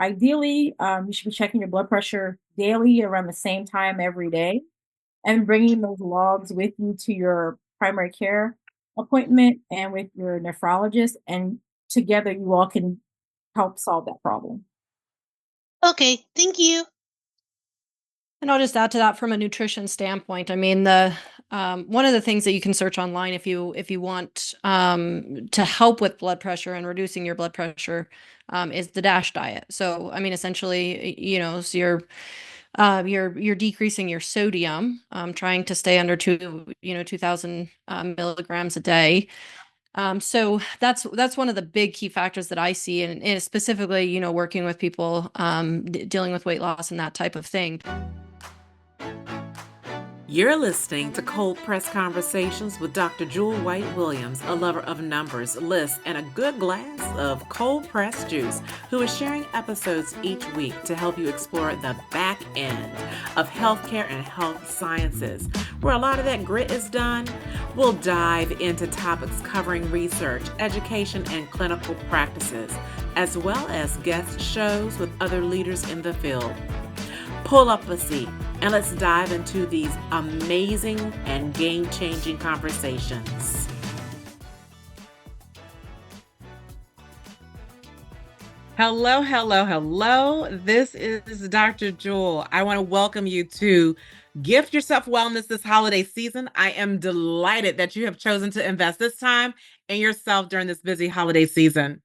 ideally, you should be checking your blood pressure daily around the same time every day and bringing those logs with you to your primary care appointment and with your nephrologist. And together, you all can help solve that problem. Okay, thank you. And I'll just add to that from a nutrition standpoint. I mean, the one of the things that you can search online if you want to help with blood pressure and reducing your blood pressure is the DASH diet. So, I mean, essentially, so you're decreasing your sodium, trying to stay under 2,000 milligrams a day. So that's one of the big key factors that I see, and specifically, working with people dealing with weight loss and that type of thing. You're listening to Cold Press Conversations with Dr. Jewel White Williams, a lover of numbers, lists, and a good glass of cold pressed juice, who is sharing episodes each week to help you explore the back end of healthcare and health sciences. Where a lot of that grit is done, we'll dive into topics covering research, education, and clinical practices, as well as guest shows with other leaders in the field. Pull up a seat and let's dive into these amazing and game-changing conversations. Hello, hello, hello. This is Dr. Jewel. I want to welcome you to Gift Yourself Wellness this holiday season. I am delighted that you have chosen to invest this time in yourself during this busy holiday season.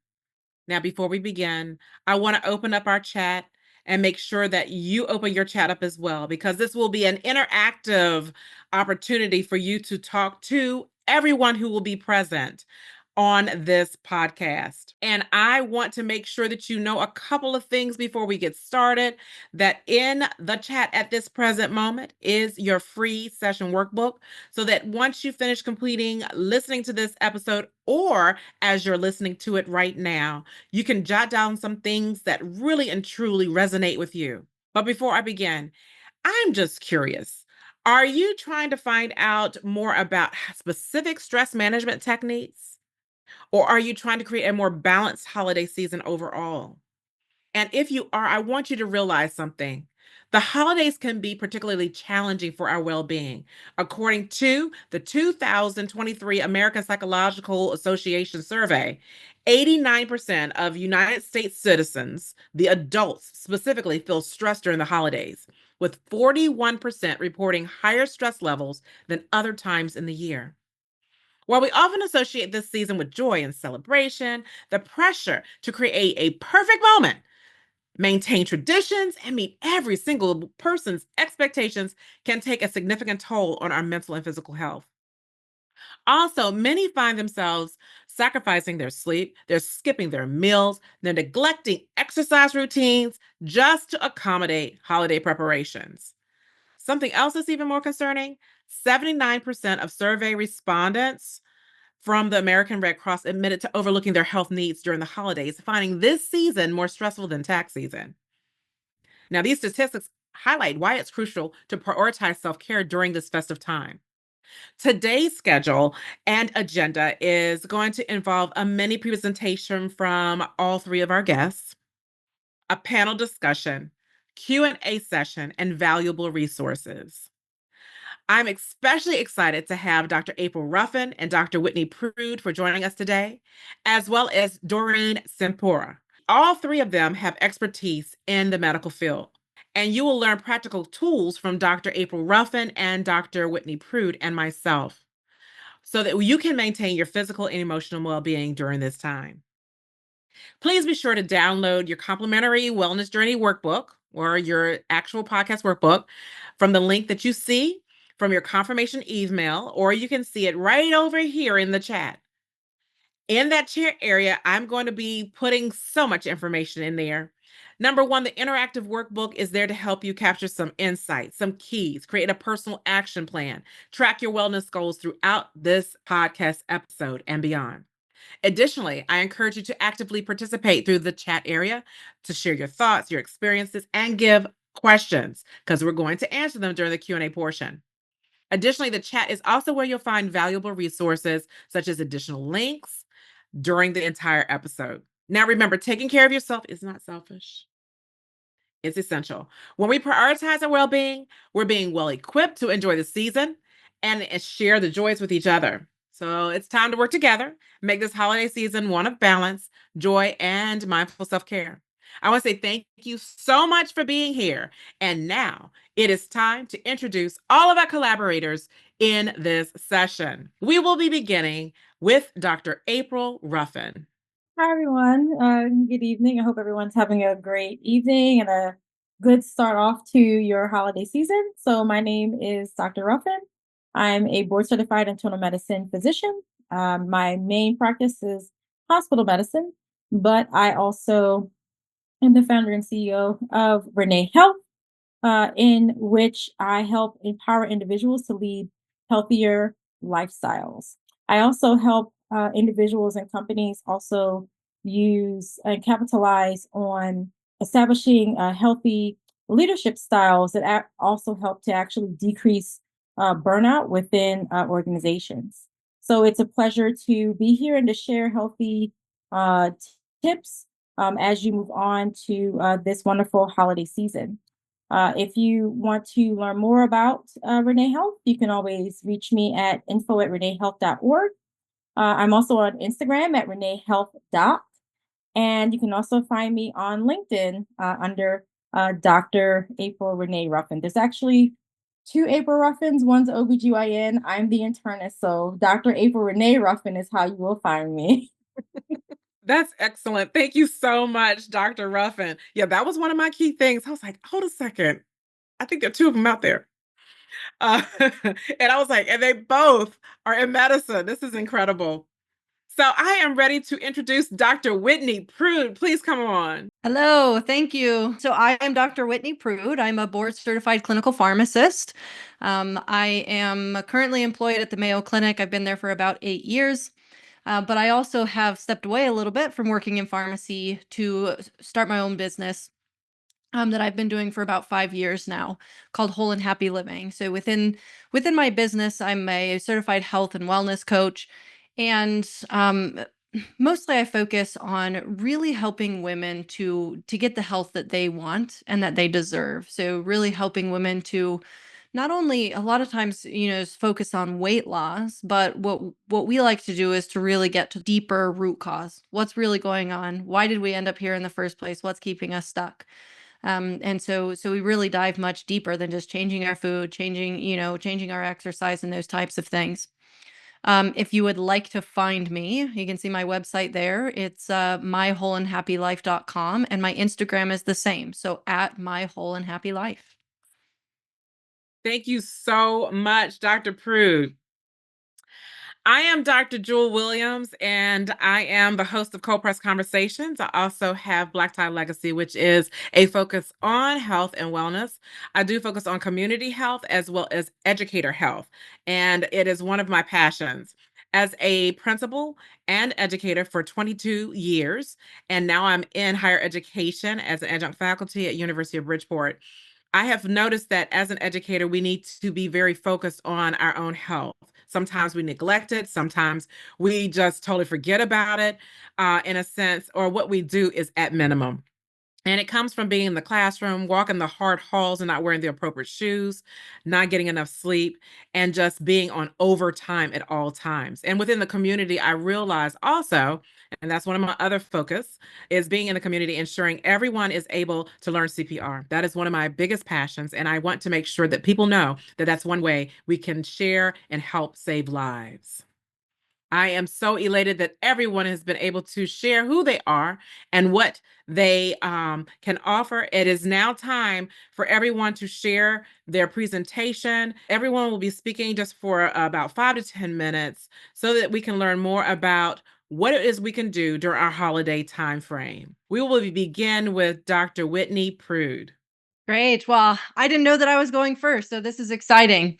Now, before we begin, I want to open up our chat and make sure that you open your chat up as well, because this will be an interactive opportunity for you to talk to everyone who will be present on this podcast. And I want to make sure that you know a couple of things before we get started, that in the chat at this present moment is your free session workbook, so that once you finish completing listening to this episode, or as you're listening to it right now, you can jot down some things that really and truly resonate with you. But before I begin, I'm just curious. Are you trying to find out more about specific stress management techniques? Or are you trying to create a more balanced holiday season overall? And if you are, I want you to realize something. The holidays can be particularly challenging for our well being. According to the 2023 American Psychological Association survey, 89% of United States citizens, the adults specifically, feel stressed during the holidays, with 41% reporting higher stress levels than other times in the year. While we often associate this season with joy and celebration, the pressure to create a perfect moment, maintain traditions, and meet every single person's expectations can take a significant toll on our mental and physical health. Also, many find themselves sacrificing their sleep, they're skipping their meals, they're neglecting exercise routines just to accommodate holiday preparations. Something else that's even more concerning: 79% of survey respondents from the American Red Cross admitted to overlooking their health needs during the holidays, finding this season more stressful than tax season. Now, these statistics highlight why it's crucial to prioritize self-care during this festive time. Today's schedule and agenda is going to involve a mini presentation from all three of our guests, a panel discussion, Q&A session, and valuable resources. I'm especially excited to have Dr. April Ruffin and Dr. Whitney Prude for joining us today, as well as Doreen Sampeur. All three of them have expertise in the medical field, and you will learn practical tools from Dr. April Ruffin and Dr. Whitney Prude and myself, so that you can maintain your physical and emotional well-being during this time. Please be sure to download your complimentary Wellness Journey workbook or your actual podcast workbook from the link that you see from your confirmation email, or you can see it right over here in the chat. In that chat area, I'm going to be putting so much information in there. Number one, the interactive workbook is there to help you capture some insights, some keys, create a personal action plan, track your wellness goals throughout this podcast episode and beyond. Additionally, I encourage you to actively participate through the chat area to share your thoughts, your experiences, and give questions, because we're going to answer them during the Q&A portion. Additionally, the chat is also where you'll find valuable resources such as additional links during the entire episode. Now, remember, taking care of yourself is not selfish. It's essential. When we prioritize our well-being, we're being well equipped to enjoy the season and share the joys with each other. So it's time to work together, make this holiday season one of balance, joy, and mindful self-care. I want to say thank you so much for being here. And now it is time to introduce all of our collaborators in this session. We will be beginning with Dr. April Ruffin. Hi, everyone. Good evening. I hope everyone's having a great evening and a good start off to your holiday season. So, my name is Dr. Ruffin. I'm a board certified internal medicine physician. My main practice is hospital medicine, but I also am the founder and CEO of Renee Health, in which I help empower individuals to lead healthier lifestyles. I also help individuals and companies also use and capitalize on establishing healthy leadership styles that also help to actually decrease burnout within organizations. So it's a pleasure to be here and to share healthy uh, tips as you move on to this wonderful holiday season. If you want to learn more about Renee Health, you can always reach me at info@reneehealth.org. I'm also on Instagram at reneehealth.doc. And you can also find me on LinkedIn under Dr. April Renee Ruffin. There's actually two April Ruffins. One's OBGYN. I'm the internist. So Dr. April Renee Ruffin is how you will find me. That's excellent. Thank you so much, Dr. Ruffin. Yeah, that was one of my key things. I was like, hold a second. I think there are two of them out there. And I was like, and they both are in medicine. This is incredible. So I am ready to introduce Dr. Whitney Prude. Please come on. Hello, thank you. So I am Dr. Whitney Prude. I'm a board certified clinical pharmacist. I am currently employed at the Mayo Clinic. I've been there for about 8 years. But I also have stepped away a little bit from working in pharmacy to start my own business that I've been doing for about 5 years now, called Whole and Happy Living. So within my business, I'm a certified health and wellness coach, and mostly I focus on really helping women to get the health that they want and that they deserve. So really helping women to not only a lot of times, focus on weight loss, but what we like to do is to really get to deeper root cause. What's really going on? Why did we end up here in the first place? What's keeping us stuck? And so we really dive much deeper than just changing our food, changing our exercise and those types of things. If you would like to find me, you can see my website there. It's mywholeandhappylife.com, and my Instagram is the same. So at mywholeandhappylife. Thank you so much, Dr. Prude. I am Dr. Jewel Williams, and I am the host of Cold Press Conversations. I also have Black Tie Legacy, which is a focus on health and wellness. I do focus on community health as well as educator health, and it is one of my passions. As a principal and educator for 22 years, and now I'm in higher education as an adjunct faculty at University of Bridgeport. I have noticed that as an educator, we need to be very focused on our own health. Sometimes we neglect it. Sometimes we just totally forget about it, in a sense, or what we do is at minimum. And it comes from being in the classroom, walking the hard halls and not wearing the appropriate shoes, not getting enough sleep, and just being on overtime at all times. And within the community, I realize also, and that's one of my other focus, is being in the community, ensuring everyone is able to learn CPR. That is one of my biggest passions. And I want to make sure that people know that that's one way we can share and help save lives. I am so elated that everyone has been able to share who they are and what they can offer. It is now time for everyone to share their presentation. Everyone will be speaking just for about 5 to 10 minutes so that we can learn more about what it is we can do during our holiday time frame. We will begin with Dr. Whitney Prude. Great. Well, I didn't know that I was going first, so this is exciting.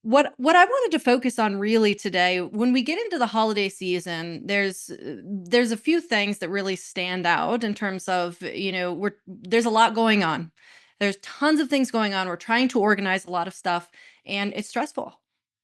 What I wanted to focus on really today, when we get into the holiday season, there's a few things that really stand out in terms of, there's a lot going on. There's tons of things going on. We're trying to organize a lot of stuff, and it's stressful.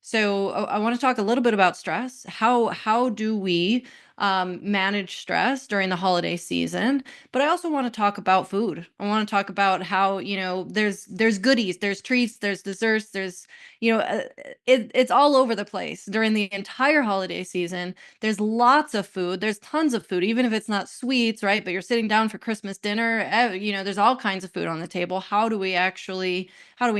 So I want to talk a little bit about stress. How do we manage stress during the holiday season. But I also want to talk about food. I want to talk about how, there's goodies, there's treats, there's desserts, there's, it's all over the place during the entire holiday season. There's lots of food. There's tons of food, even if it's not sweets, right? But you're sitting down for Christmas dinner, there's all kinds of food on the table. How do we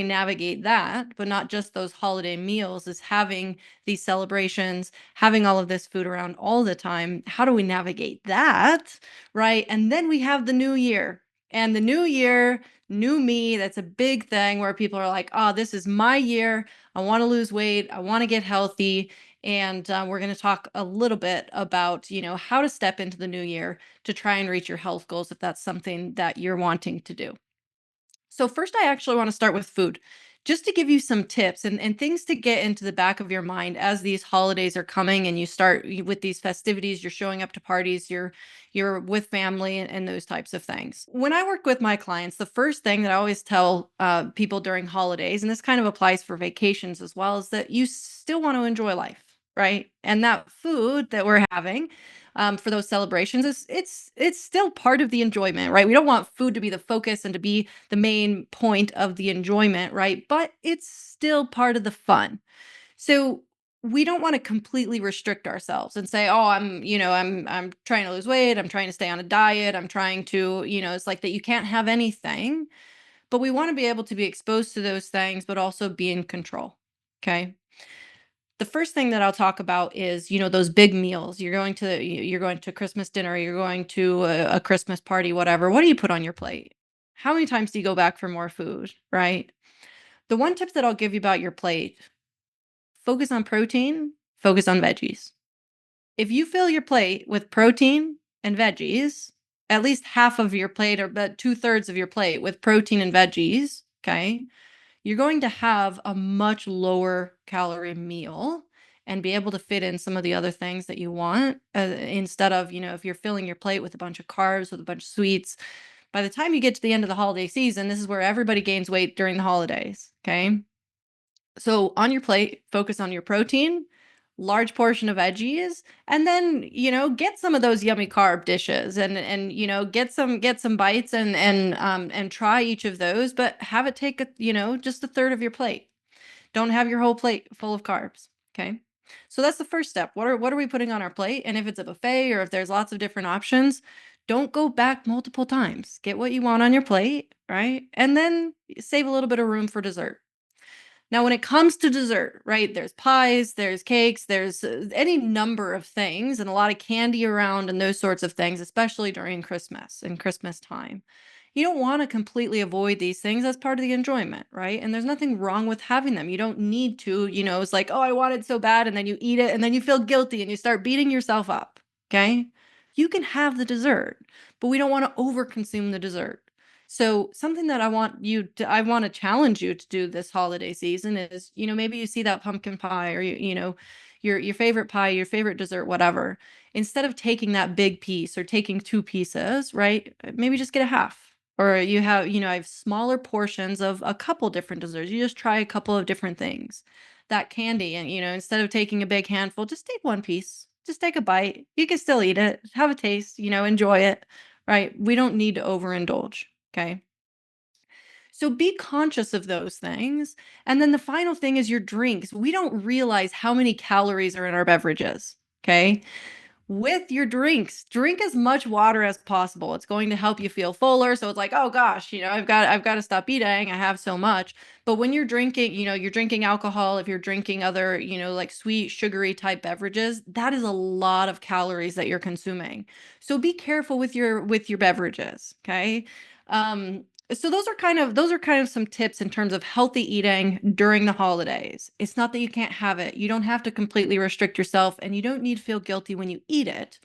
navigate that? But not just those holiday meals, is having these celebrations, having all of this food around all the time. How do we navigate that, right? And then we have the new year. And the new year, new me, that's a big thing where people are like, oh, this is my year. I want to lose weight. I want to get healthy. And we're going to talk a little bit about, how to step into the new year to try and reach your health goals if that's something that you're wanting to do. So first, I actually want to start with food, just to give you some tips and things to get into the back of your mind as these holidays are coming and you start with these festivities, you're showing up to parties, you're with family and those types of things. When I work with my clients, the first thing that I always tell people during holidays, and this kind of applies for vacations as well, is that you still want to enjoy life, right? And that food that we're having for those celebrations it's still part of the enjoyment, right? We don't want food to be the focus and to be the main point of the enjoyment, right? But it's still part of the fun. So we don't want to completely restrict ourselves and say, "Oh, I'm trying to lose weight, I'm trying to stay on a diet, I'm trying to, it's like that you can't have anything." But we want to be able to be exposed to those things but also be in control. Okay? The first thing that I'll talk about is, those big meals. You're going to Christmas dinner, you're going to a Christmas party, whatever. What do you put on your plate? How many times do you go back for more food, right? The one tip that I'll give you about your plate, focus on protein, focus on veggies. If you fill your plate with protein and veggies, at least half of your plate or about 2/3 of your plate with protein and veggies, okay, you're going to have a much lower calorie meal and be able to fit in some of the other things that you want instead of, if you're filling your plate with a bunch of carbs, with a bunch of sweets. By the time you get to the end of the holiday season, this is where everybody gains weight during the holidays. Okay. So on your plate, focus on your protein, large portion of veggies, and then, get some of those yummy carb dishes and get some bites and try each of those, but have it take just a third of your plate. Don't have your whole plate full of carbs. Okay. So that's the first step. What are we putting on our plate? And if it's a buffet or if there's lots of different options, don't go back multiple times. Get what you want on your plate, right? And then save a little bit of room for dessert. Now, when it comes to dessert, right, there's pies, there's cakes, there's any number of things and a lot of candy around and those sorts of things, especially during Christmas and Christmas time. You don't want to completely avoid these things as part of the enjoyment, right? And there's nothing wrong with having them. You don't need to, it's like, oh, I want it so bad. And then you eat it and then you feel guilty and you start beating yourself up. Okay. You can have the dessert, but we don't want to overconsume the dessert. So something that I want to challenge you to do this holiday season is, maybe you see that pumpkin pie or your favorite pie, your favorite dessert, whatever. Instead of taking that big piece or taking two pieces, right? Maybe just get a half. Or I have smaller portions of a couple different desserts. You just try a couple of different things. That candy, and instead of taking a big handful, just take one piece. Just take a bite. You can still eat it, have a taste, enjoy it, right? We don't need to overindulge. Okay. So be conscious of those things. And then the final thing is your drinks. We don't realize how many calories are in our beverages. Okay. With your drinks, drink as much water as possible. It's going to help you feel fuller. So it's like, oh gosh, I've got to stop eating. I have so much. But when you're drinking, you're drinking alcohol, if you're drinking other, like sweet, sugary type beverages, that is a lot of calories that you're consuming. So be careful with your beverages. Okay. So those are kind of some tips in terms of healthy eating during the holidays. It's not that you can't have it. You don't have to completely restrict yourself and you don't need to feel guilty when you eat it.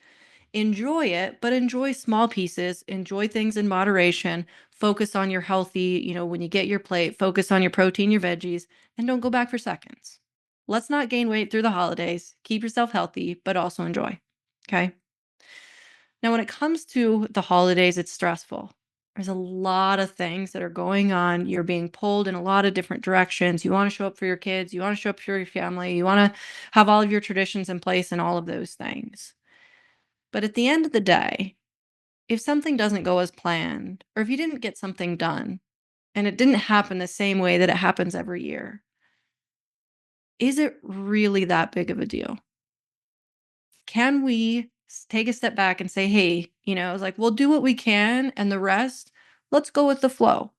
Enjoy it, but enjoy small pieces, enjoy things in moderation, focus on your healthy, when you get your plate, focus on your protein, your veggies, and don't go back for seconds. Let's not gain weight through the holidays. Keep yourself healthy, but also enjoy. Okay? Now, when it comes to the holidays, it's stressful. There's a lot of things that are going on. You're being pulled in a lot of different directions. You want to show up for your kids. You want to show up for your family. You want to have all of your traditions in place and all of those things. But at the end of the day, if something doesn't go as planned, or if you didn't get something done and it didn't happen the same way that it happens every year, is it really that big of a deal? Can we take a step back and say, hey, it's like, we'll do what we can and the rest, let's go with the flow.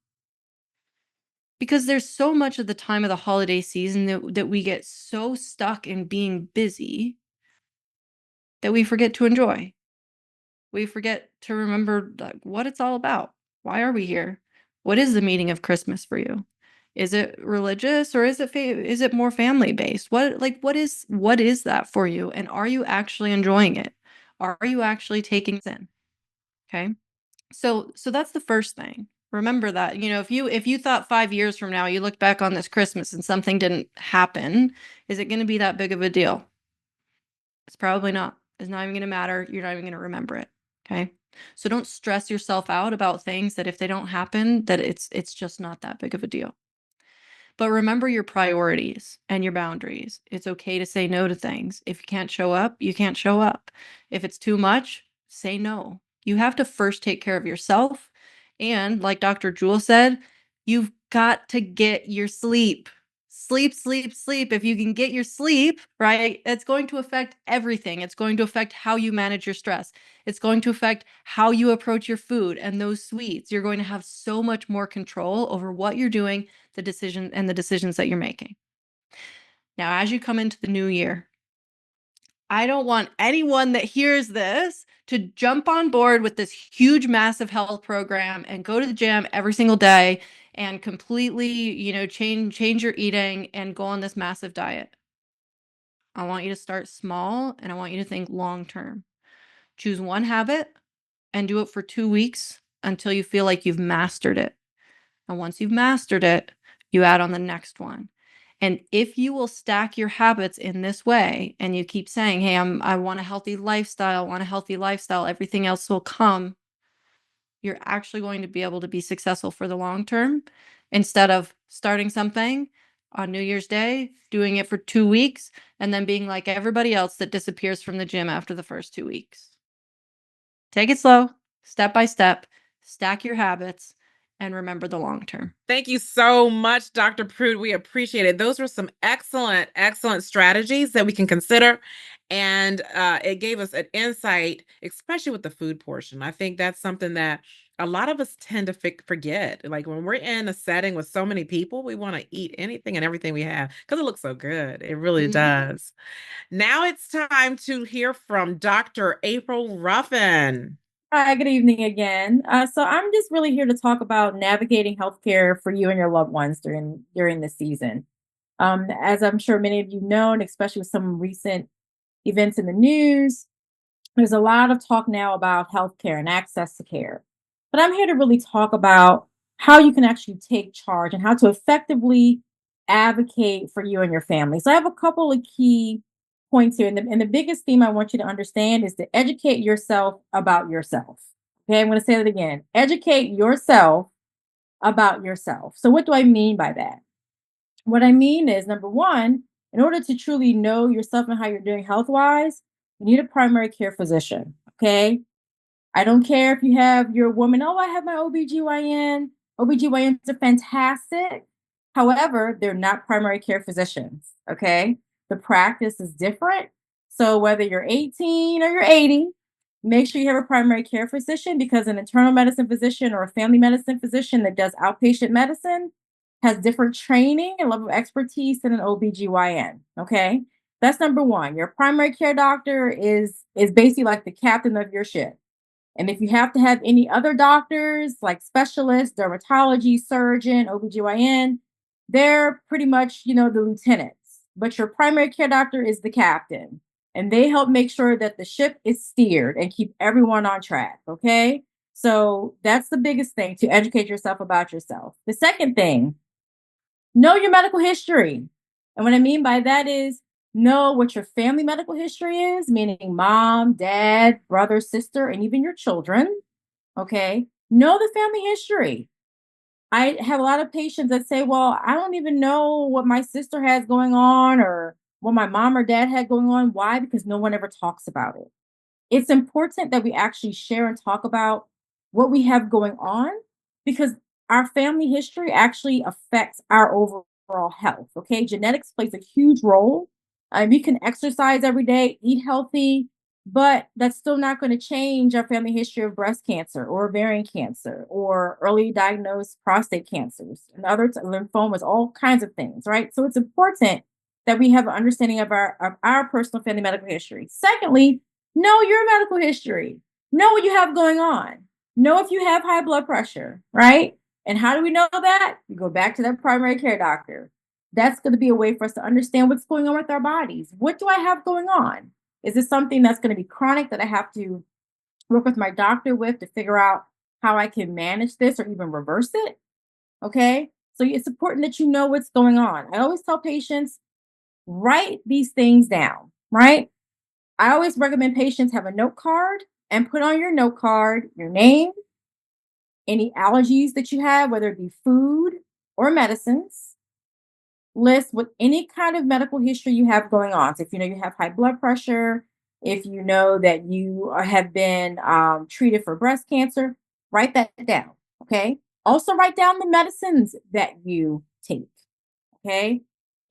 Because there's so much of the time of the holiday season that we get so stuck in being busy that we forget to enjoy. We forget to remember like what it's all about. Why are we here? What is the meaning of Christmas for you? Is it religious or is it more family based? What is that for you? And are you actually enjoying it? Are you actually taking it in? Okay. So that's the first thing. Remember that, if you thought 5 years from now you look back on this Christmas and something didn't happen, is it going to be that big of a deal? It's probably not. It's not even going to matter. You're not even going to remember it. Okay? So don't stress yourself out about things that if they don't happen, that it's just not that big of a deal. But remember your priorities and your boundaries. It's okay to say no to things. If you can't show up, you can't show up. If it's too much, say no. You have to first take care of yourself. And like Dr. Jewel said, you've got to get your sleep. Sleep, sleep, sleep. If you can get your sleep, right, it's going to affect everything. It's going to affect how you manage your stress. It's going to affect how you approach your food and those sweets. You're going to have so much more control over what you're doing, the decisions that you're making. Now, as you come into the new year, I don't want anyone that hears this to jump on board with this huge, massive health program and go to the gym every single day and completely, change your eating and go on this massive diet. I want you to start small and I want you to think long term. Choose one habit and do it for 2 weeks until you feel like you've mastered it. And once you've mastered it, you add on the next one. And if you will stack your habits in this way and you keep saying, hey, I want a healthy lifestyle, everything else will come, you're actually going to be able to be successful for the long term instead of starting something on New Year's Day, doing it for 2 weeks, and then being like everybody else that disappears from the gym after the first 2 weeks. Take it slow, step by step, stack your habits, and remember the long term. Thank you so much, Dr. Prude. We appreciate it. Those were some excellent, excellent strategies that we can consider. And it gave us an insight, especially with the food portion. I think that's something that a lot of us tend to forget. Like when we're in a setting with so many people, we want to eat anything and everything we have because it looks so good. It really does. Now it's time to hear from Dr. April Ruffin. Hi, good evening again. So I'm just really here to talk about navigating healthcare for you and your loved ones during this season. As I'm sure many of you know, and especially with some recent events in the news, there's a lot of talk now about healthcare and access to care. But I'm here to really talk about how you can actually take charge and how to effectively advocate for you and your family. So I have a couple of key points here. And the biggest theme I want you to understand is to educate yourself about yourself. Okay, I'm going to say that again. Educate yourself about yourself. So what do I mean by that? What I mean is, number one, in order to truly know yourself and how you're doing health wise, you need a primary care physician. Okay. I don't care if you have your woman, oh, I have my OBGYN. OBGYNs are fantastic. However, they're not primary care physicians. Okay. The practice is different. So whether you're 18 or you're 80, make sure you have a primary care physician because an internal medicine physician or a family medicine physician that does outpatient medicine has different training and level of expertise than an OBGYN. Okay. That's number one. Your primary care doctor is basically like the captain of your ship. And if you have to have any other doctors like specialists, dermatology, surgeon, OBGYN, they're pretty much, the lieutenants. But your primary care doctor is the captain. And they help make sure that the ship is steered and keep everyone on track. Okay. So that's the biggest thing, to educate yourself about yourself. The second thing, know your medical history. And what I mean by that is know what your family medical history is, meaning mom, dad, brother, sister, and even your children. Okay. Know the family history. I have a lot of patients that say, well, I don't even know what my sister has going on or what my mom or dad had going on. Why? Because no one ever talks about it. it's important that we actually share and talk about what we have going on because our family history actually affects our overall health. Okay. Genetics plays a huge role. We can exercise every day, eat healthy, but that's still not going to change our family history of breast cancer or ovarian cancer or early diagnosed prostate cancers and other lymphomas, all kinds of things, right? So it's important that we have an understanding of our personal family medical history. Secondly, know your medical history. Know what you have going on. Know if you have high blood pressure, right? And how do we know that? You go back to that primary care doctor. That's going to be a way for us to understand what's going on with our bodies. What do I have going on? Is this something that's going to be chronic that I have to work with my doctor with to figure out how I can manage this or even reverse it? Okay. So it's important that you know what's going on. I always tell patients, write these things down, right? I always recommend patients have a note card and put on your note card your name, any allergies that you have, whether it be food or medicines, list with any kind of medical history you have going on. So if you know you have high blood pressure, if you know that you have been treated for breast cancer, write that down. Okay. Also, write down the medicines that you take. Okay.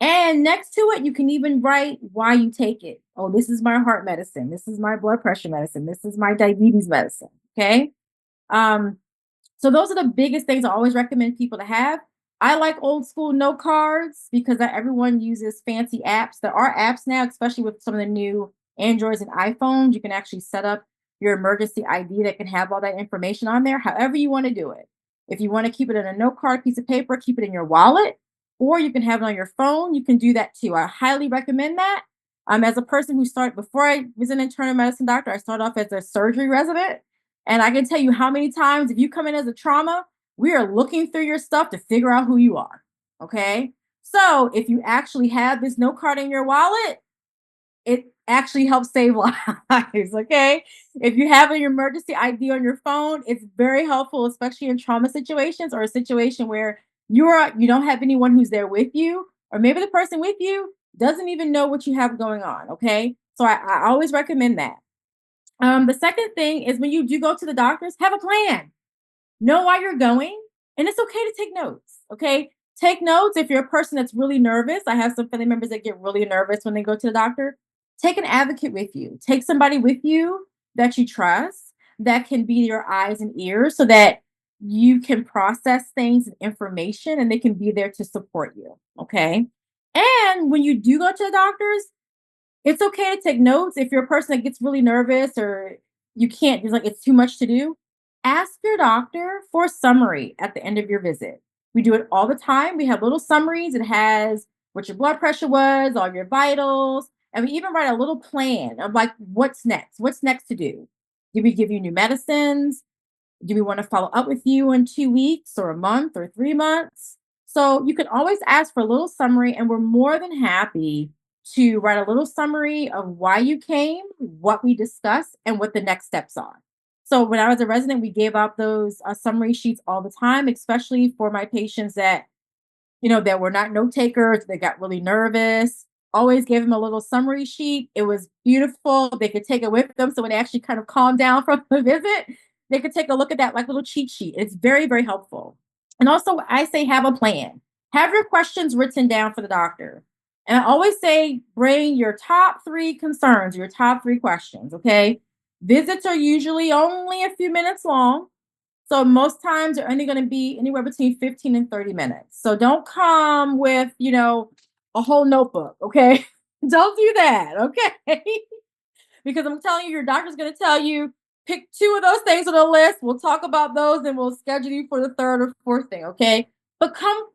And next to it, you can even write why you take it. Oh, this is my heart medicine. This is my blood pressure medicine. This is my diabetes medicine. Okay. Um, so those are the biggest things I always recommend people to have. I like old school note cards because everyone uses fancy apps. There are apps now, especially with some of the new Androids and iPhones. You can actually set up your emergency ID that can have all that information on there, however you want to do it. If you want to keep it in a note card, piece of paper, keep it in your wallet, or you can have it on your phone. You can do that too. I highly recommend that. As a person who started before I was an internal medicine doctor, I started off as a surgery resident. And I can tell you how many times, if you come in as a trauma, we are looking through your stuff to figure out who you are. Okay. So if you actually have this note card in your wallet, it actually helps save lives. Okay. If you have an emergency ID on your phone, it's very helpful, especially in trauma situations or a situation where you don't have anyone who's there with you, or maybe the person with you doesn't even know what you have going on. Okay. So I always recommend that. The second thing is when you do go to the doctors, have a plan. Know why you're going, and it's okay to take notes. Okay, take notes if you're a person that's really nervous. I have some family members that get really nervous when they go to the doctor. Take an advocate with you. Take somebody with you that you trust that can be your eyes and ears, so that you can process things and information, and they can be there to support you. Okay, and when you do go to the doctors, it's okay to take notes if you're a person that gets really nervous or you can't, there's like it's too much to do. Ask your doctor for a summary at the end of your visit. We do it all the time. We have little summaries. It has what your blood pressure was, all your vitals, and we even write a little plan of like what's next? What's next to do? Did we give you new medicines? Do we want to follow up with you in 2 weeks or a month or 3 months? So you can always ask for a little summary, and we're more than happy to write a little summary of why you came, what we discussed, and what the next steps are. So when I was a resident, we gave out those summary sheets all the time, especially for my patients that that were not note takers. They got really nervous. Always gave them a little summary sheet. It was beautiful. They could take it with them. So when they actually kind of calmed down from the visit, they could take a look at that like little cheat sheet. It's very, very helpful. And also, I say have a plan. Have your questions written down for the doctor. And I always say bring your top three concerns, your top three questions. Okay. Visits are usually only a few minutes long. So most times they're only going to be anywhere between 15 and 30 minutes. So don't come with, a whole notebook, okay? Don't do that, okay? Because I'm telling you, your doctor's going to tell you, pick two of those things on the list. We'll talk about those and we'll schedule you for the third or fourth thing, okay? But come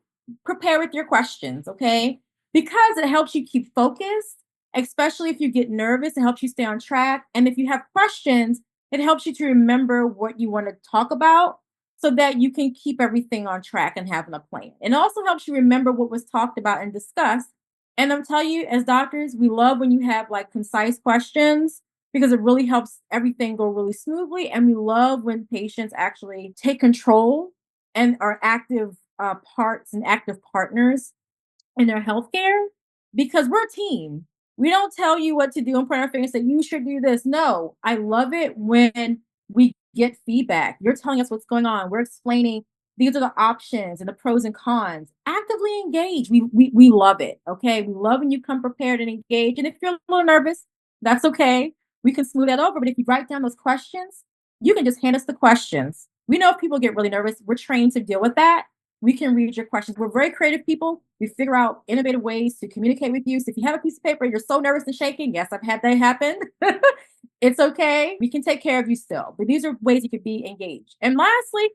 prepare with your questions, okay? Because it helps you keep focused, especially if you get nervous. It helps you stay on track. And if you have questions, it helps you to remember what you want to talk about so that you can keep everything on track and having a plan. It also helps you remember what was talked about and discussed. And I'm telling you, as doctors, we love when you have like concise questions because it really helps everything go really smoothly. And we love when patients actually take control and are active parts and active partners in their healthcare because we're a team. We don't tell you what to do and point our fingers and say, you should do this. No, I love it when we get feedback. You're telling us what's going on. We're explaining these are the options and the pros and cons. Actively engage. We love it. Okay. We love when you come prepared and engage. And if you're a little nervous, that's okay. We can smooth that over. But if you write down those questions, you can just hand us the questions. We know if people get really nervous, we're trained to deal with that. We can read your questions. We're very creative people. We figure out innovative ways to communicate with you. So if you have a piece of paper and you're so nervous and shaking, yes, I've had that happen. It's okay. We can take care of you still. But these are ways you could be engaged. And lastly,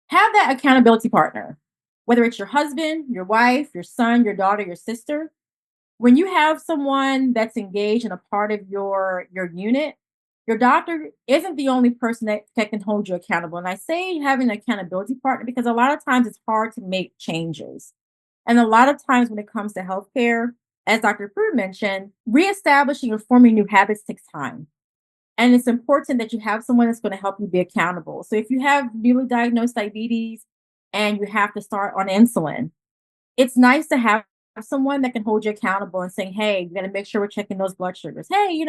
have that accountability partner, whether it's your husband, your wife, your son, your daughter, your sister. When you have someone that's engaged and a part of your unit, your doctor isn't the only person that can hold you accountable. And I say having an accountability partner because a lot of times it's hard to make changes. And a lot of times when it comes to healthcare, as Dr. Prude mentioned, reestablishing or forming new habits takes time. And it's important that you have someone that's going to help you be accountable. So if you have newly diagnosed diabetes and you have to start on insulin, it's nice to have someone that can hold you accountable and saying, hey, you got to make sure we're checking those blood sugars. Hey,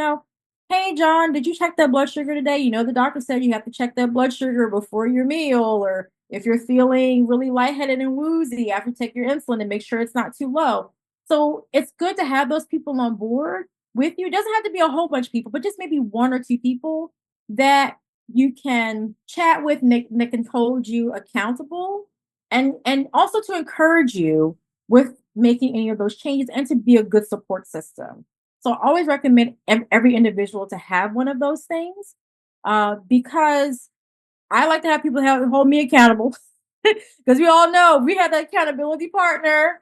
hey, John, did you check that blood sugar today? The doctor said you have to check that blood sugar before your meal, or if you're feeling really lightheaded and woozy after you take your insulin, and make sure it's not too low. So it's good to have those people on board with you. It doesn't have to be a whole bunch of people, but just maybe one or two people that you can chat with and that can hold you accountable, and also to encourage you with making any of those changes and to be a good support system. So I always recommend every individual to have one of those things, because I like to have people hold me accountable because we all know we have that accountability partner.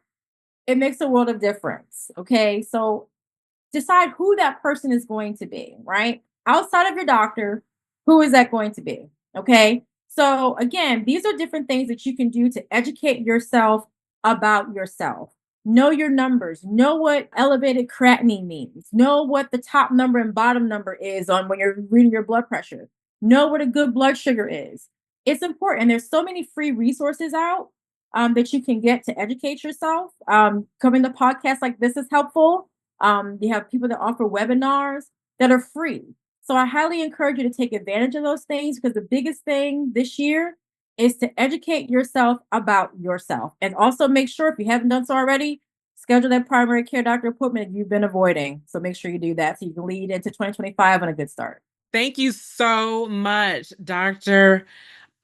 It makes a world of difference. Okay. So decide who that person is going to be, right? Outside of your doctor, who is that going to be? Okay. So, again, these are different things that you can do to educate yourself about yourself. Know your numbers, know what elevated creatinine means, know what the top number and bottom number is on when you're reading your blood pressure, know what a good blood sugar is. It's important. There's so many free resources out that you can get to educate yourself. Coming to podcasts like this is helpful. You have people that offer webinars that are free. So I highly encourage you to take advantage of those things because the biggest thing this year is to educate yourself about yourself. And also make sure, if you haven't done so already, schedule that primary care doctor appointment if you've been avoiding. So make sure you do that so you can lead into 2025 on a good start. Thank you so much, Dr.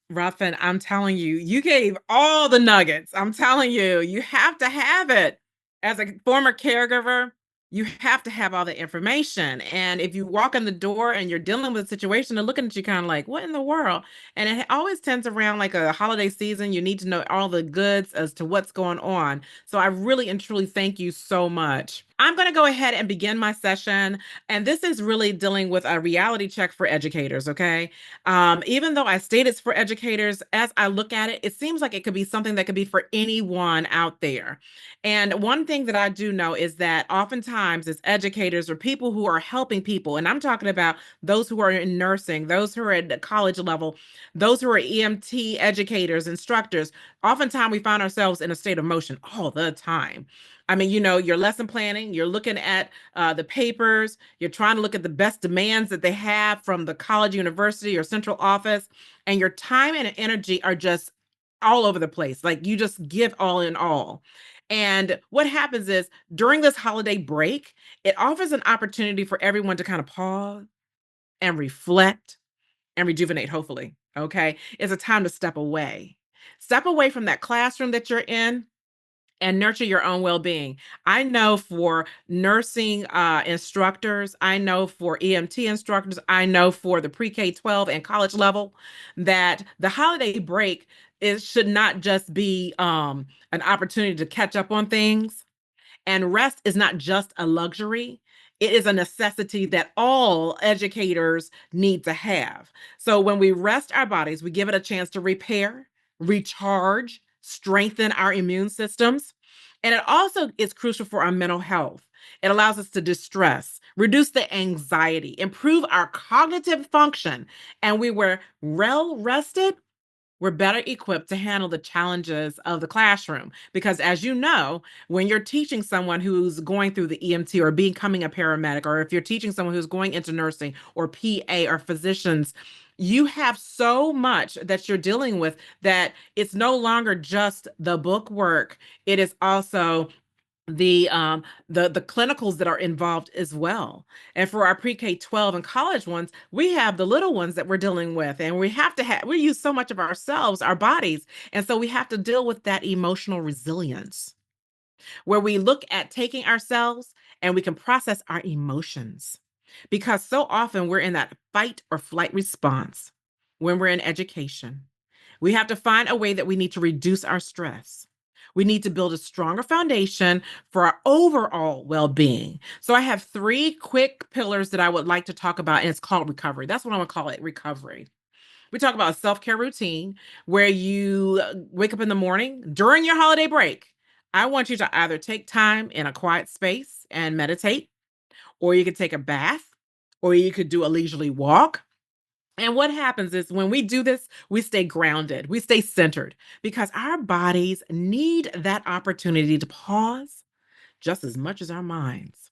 Ruffin. I'm telling you, you gave all the nuggets. I'm telling you, you have to have it. As a former caregiver, you have to have all the information. And if you walk in the door and you're dealing with a situation, they're looking at you kind of like, what in the world? And it always tends around like a holiday season. You need to know all the goods as to what's going on. So I really and truly thank you so much. I'm going to go ahead and begin my session. And this is really dealing with a reality check for educators, okay? Even though I state it's for educators, as I look at it, it seems like it could be something that could be for anyone out there. And one thing that I do know is that oftentimes as educators or people who are helping people, and I'm talking about those who are in nursing, those who are at the college level, those who are EMT educators, instructors, oftentimes we find ourselves in a state of motion all the time. I mean, you're lesson planning, you're looking at the papers, you're trying to look at the best demands that they have from the college, university, or central office, and your time and energy are just all over the place. Like you just give all in all. And what happens is during this holiday break, it offers an opportunity for everyone to kind of pause and reflect and rejuvenate, hopefully. Okay. It's a time to step away. Step away from that classroom that you're in and nurture your own well-being. I know for nursing instructors, I know for EMT instructors, I know for the pre-K 12 and college level that the holiday break should not just be an opportunity to catch up on things. And rest is not just a luxury, it is a necessity that all educators need to have. So when we rest our bodies, we give it a chance to repair, recharge, strengthen our immune systems. And it also is crucial for our mental health. It allows us to distress, reduce the anxiety, improve our cognitive function. And we were well rested, we're better equipped to handle the challenges of the classroom. Because as you know, when you're teaching someone who's going through the EMT or becoming a paramedic, or if you're teaching someone who's going into nursing or PA or physicians, you have so much that you're dealing with that it's no longer just the book work. It is also the clinicals that are involved as well. And for our pre-K 12 and college ones, we have the little ones that we're dealing with, and we use so much of ourselves, our bodies, and so we have to deal with that emotional resilience where we look at taking ourselves and we can process our emotions, because so often we're in that fight or flight response when we're in education. We have to find a way that we need to reduce our stress. We need to build a stronger foundation for our overall well being. So, I have 3 quick pillars that I would like to talk about, and it's called recovery. That's what I'm going to call it, recovery. We talk about a self care routine where you wake up in the morning during your holiday break. I want you to either take time in a quiet space and meditate, or you could take a bath, or you could do a leisurely walk. And what happens is when we do this, we stay grounded, we stay centered, because our bodies need that opportunity to pause just as much as our minds.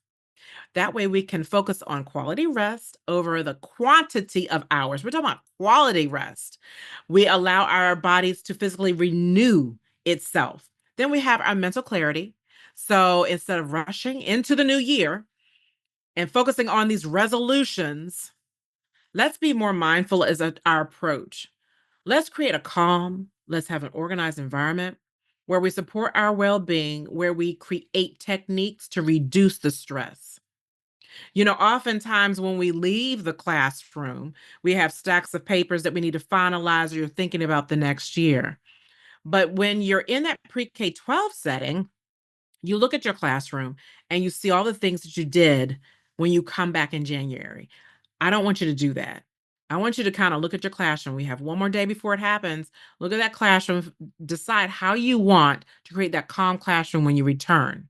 That way we can focus on quality rest over the quantity of hours. We're talking about quality rest. We allow our bodies to physically renew itself. Then we have our mental clarity. So instead of rushing into the new year and focusing on these resolutions, let's be more mindful as our approach. Let's create a calm, let's have an organized environment where we support our well being, where we create techniques to reduce the stress. Oftentimes when we leave the classroom, we have stacks of papers that we need to finalize, or you're thinking about the next year. But when you're in that pre K 12 setting, you look at your classroom and you see all the things that you did when you come back in January. I don't want you to do that. I want you to kind of look at your classroom. We have one more day before it happens. Look at that classroom, decide how you want to create that calm classroom when you return.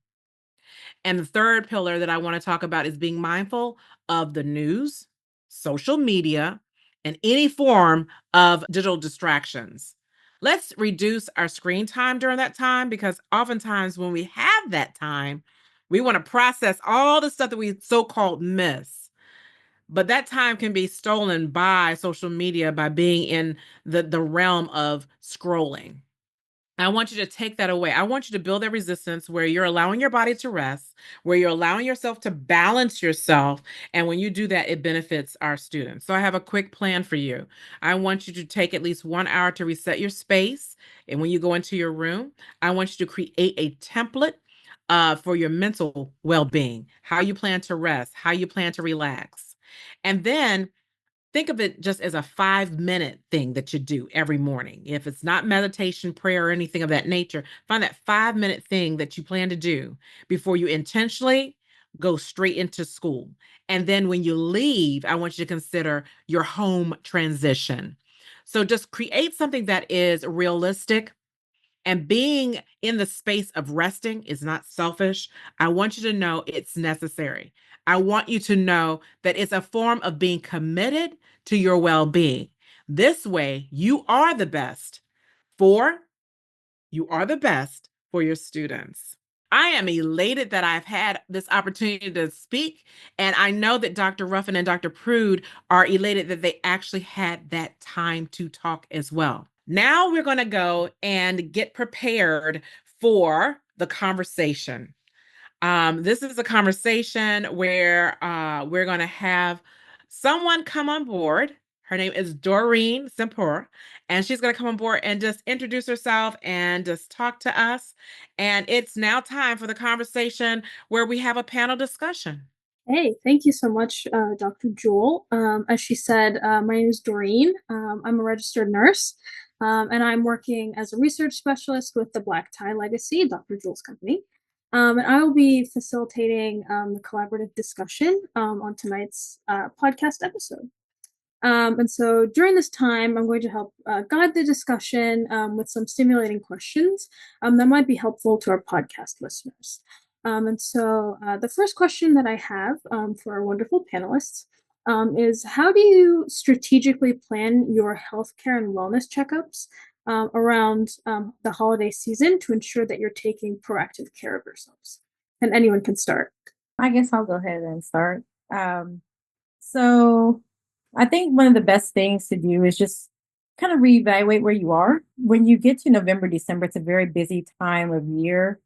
And the third pillar that I want to talk about is being mindful of the news, social media, and any form of digital distractions. Let's reduce our screen time during that time, because oftentimes when we have that time, we want to process all the stuff that we so called miss. But that time can be stolen by social media by being in the realm of scrolling. I want you to take that away. I want you to build that resistance where you're allowing your body to rest, where you're allowing yourself to balance yourself. And when you do that, it benefits our students. So I have a quick plan for you. I want you to take at least 1 hour to reset your space. And when you go into your room, I want you to create a template for your mental well being, how you plan to rest, how you plan to relax. And then think of it just as a 5-minute thing that you do every morning. If it's not meditation, prayer, or anything of that nature, find that 5-minute thing that you plan to do before you intentionally go straight into school. And then when you leave, I want you to consider your home transition. So just create something that is realistic, and being in the space of resting is not selfish. I want you to know it's necessary. I want you to know that it's a form of being committed to your well being. This way, for you are the best for your students. I am elated that I've had this opportunity to speak. And I know that Dr. Ruffin and Dr. Prude are elated that they actually had that time to talk as well. Now we're going to go and get prepared for the conversation. This is a conversation where we're going to have someone come on board. Her name is Doreen Sampeur, and she's going to come on board and just introduce herself and just talk to us. And it's now time for the conversation where we have a panel discussion. Hey, thank you so much, Dr. Jewel. As she said, my name is Doreen. I'm a registered nurse, and I'm working as a research specialist with the Black Tie Legacy, Dr. Jewel's company. And I will be facilitating the collaborative discussion on tonight's podcast episode. And so during this time, I'm going to help guide the discussion with some stimulating questions that might be helpful to our podcast listeners. And so the first question that I have for our wonderful panelists is, how do you strategically plan your healthcare and wellness checkups around the holiday season to ensure that you're taking proactive care of yourselves. And anyone can start. I guess I'll go ahead and start. So I think one of the best things to do is just kind of reevaluate where you are. When you get to November, December, it's a very busy time of year,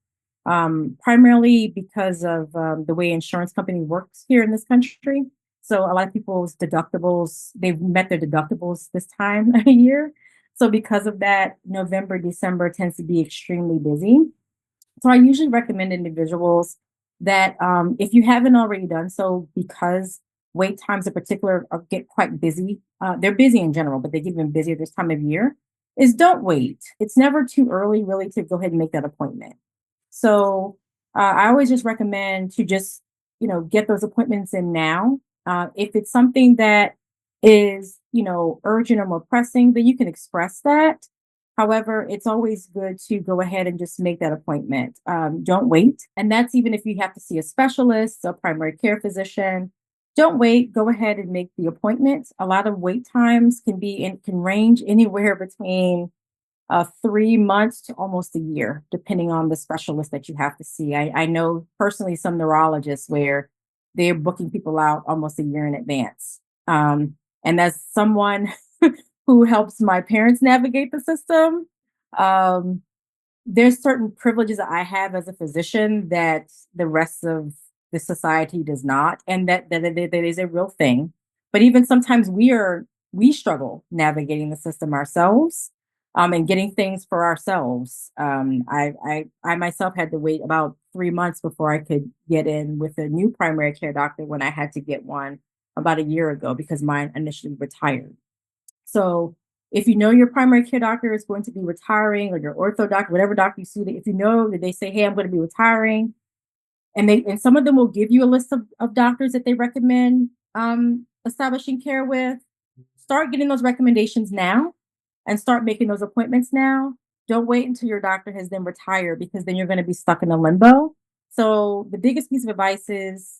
primarily because of the way insurance company works here in this country. So a lot of people's deductibles, they've met their deductibles this time of year. So because of that, November, December tends to be extremely busy. So I usually recommend individuals that if you haven't already done so, because wait times in particular get quite busy. They're busy in general, but they get even busier this time of year. Is don't wait. It's never too early, really, to go ahead and make that appointment. So I always just recommend to just get those appointments in now. If it's something that is urgent or more pressing, then you can express that. However, it's always good to go ahead and just make that appointment. Don't wait. And that's even if you have to see a specialist, a primary care physician. Don't wait. Go ahead and make the appointment. A lot of wait times can range anywhere between 3 months to almost a year, depending on the specialist that you have to see. I know personally some neurologists where they're booking people out almost a year in advance. And as someone who helps my parents navigate the system, um, there's certain privileges that I have as a physician that the rest of the society does not, and that is a real thing. But even sometimes we struggle navigating the system ourselves, and getting things for ourselves. I myself had to wait about 3 months before I could get in with a new primary care doctor when I had to get one about a year ago because mine initially retired. So if you know your primary care doctor is going to be retiring, or your ortho doctor, whatever doctor you see, if you know that they say, hey, I'm going to be retiring, and some of them will give you a list of doctors that they recommend establishing care with, start getting those recommendations now and start making those appointments now. Don't wait until your doctor has then retired, because then you're going to be stuck in a limbo. So the biggest piece of advice is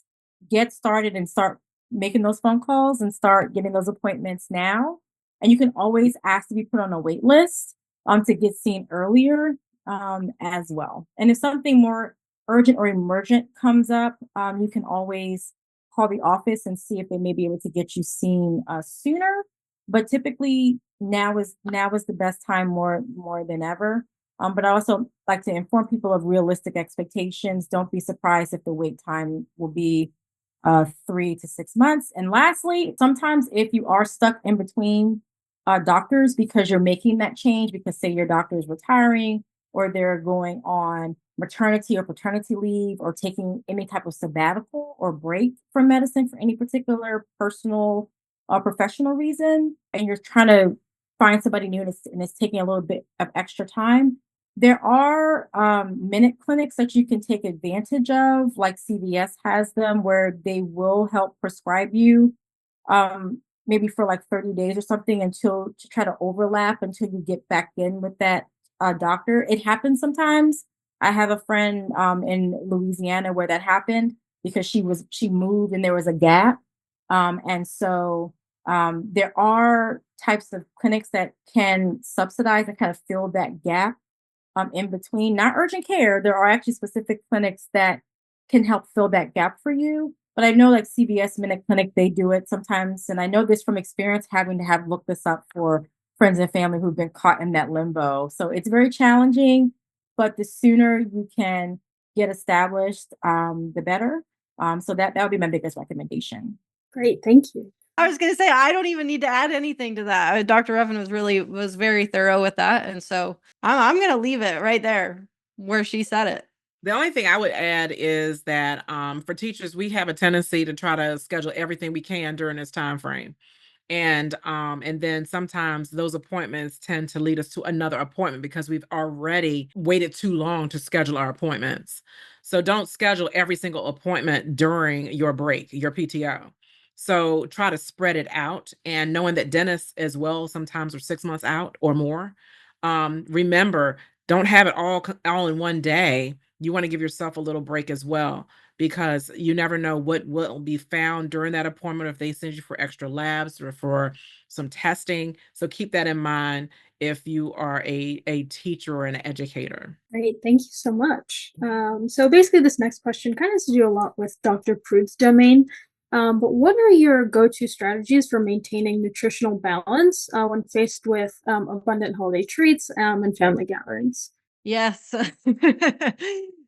get started and start making those phone calls and start getting those appointments now. And you can always ask to be put on a wait list to get seen earlier as well. And if something more urgent or emergent comes up, you can always call the office and see if they may be able to get you seen sooner. But typically now is the best time more than ever. But I also like to inform people of realistic expectations. Don't be surprised if the wait time will be 3 to 6 months. And lastly, sometimes if you are stuck in between doctors because you're making that change, because say your doctor is retiring or they're going on maternity or paternity leave or taking any type of sabbatical or break from medicine for any particular personal or professional reason, and you're trying to find somebody new and it's taking a little bit of extra time, there are minute clinics that you can take advantage of, like CVS has them, where they will help prescribe you maybe for like 30 days or something to try to overlap until you get back in with that doctor. It happens sometimes. I have a friend in Louisiana where that happened because she moved and there was a gap. And so there are types of clinics that can subsidize and kind of fill that gap in between. Not urgent care. There are actually specific clinics that can help fill that gap for you. But I know like CVS Minute Clinic, they do it sometimes. And I know this from experience, having to have looked this up for friends and family who've been caught in that limbo. So it's very challenging, but the sooner you can get established, the better. So that would be my biggest recommendation. Great, thank you. I was going to say, I don't even need to add anything to that. Dr. Ruffin was very thorough with that. And so I'm going to leave it right there where she said it. The only thing I would add is that for teachers, we have a tendency to try to schedule everything we can during this time frame. And then sometimes those appointments tend to lead us to another appointment because we've already waited too long to schedule our appointments. So don't schedule every single appointment during your break, your PTO. So try to spread it out, and knowing that dentists as well sometimes are 6 months out or more. Remember, don't have it all in one day. You want to give yourself a little break as well, because you never know what will be found during that appointment, if they send you for extra labs or for some testing. So keep that in mind. if you are a teacher or an educator. Great, thank you so much. So basically, this next question kind of has to do a lot with Dr. Prude's domain. But what are your go-to strategies for maintaining nutritional balance when faced with abundant holiday treats and family gatherings? Yes.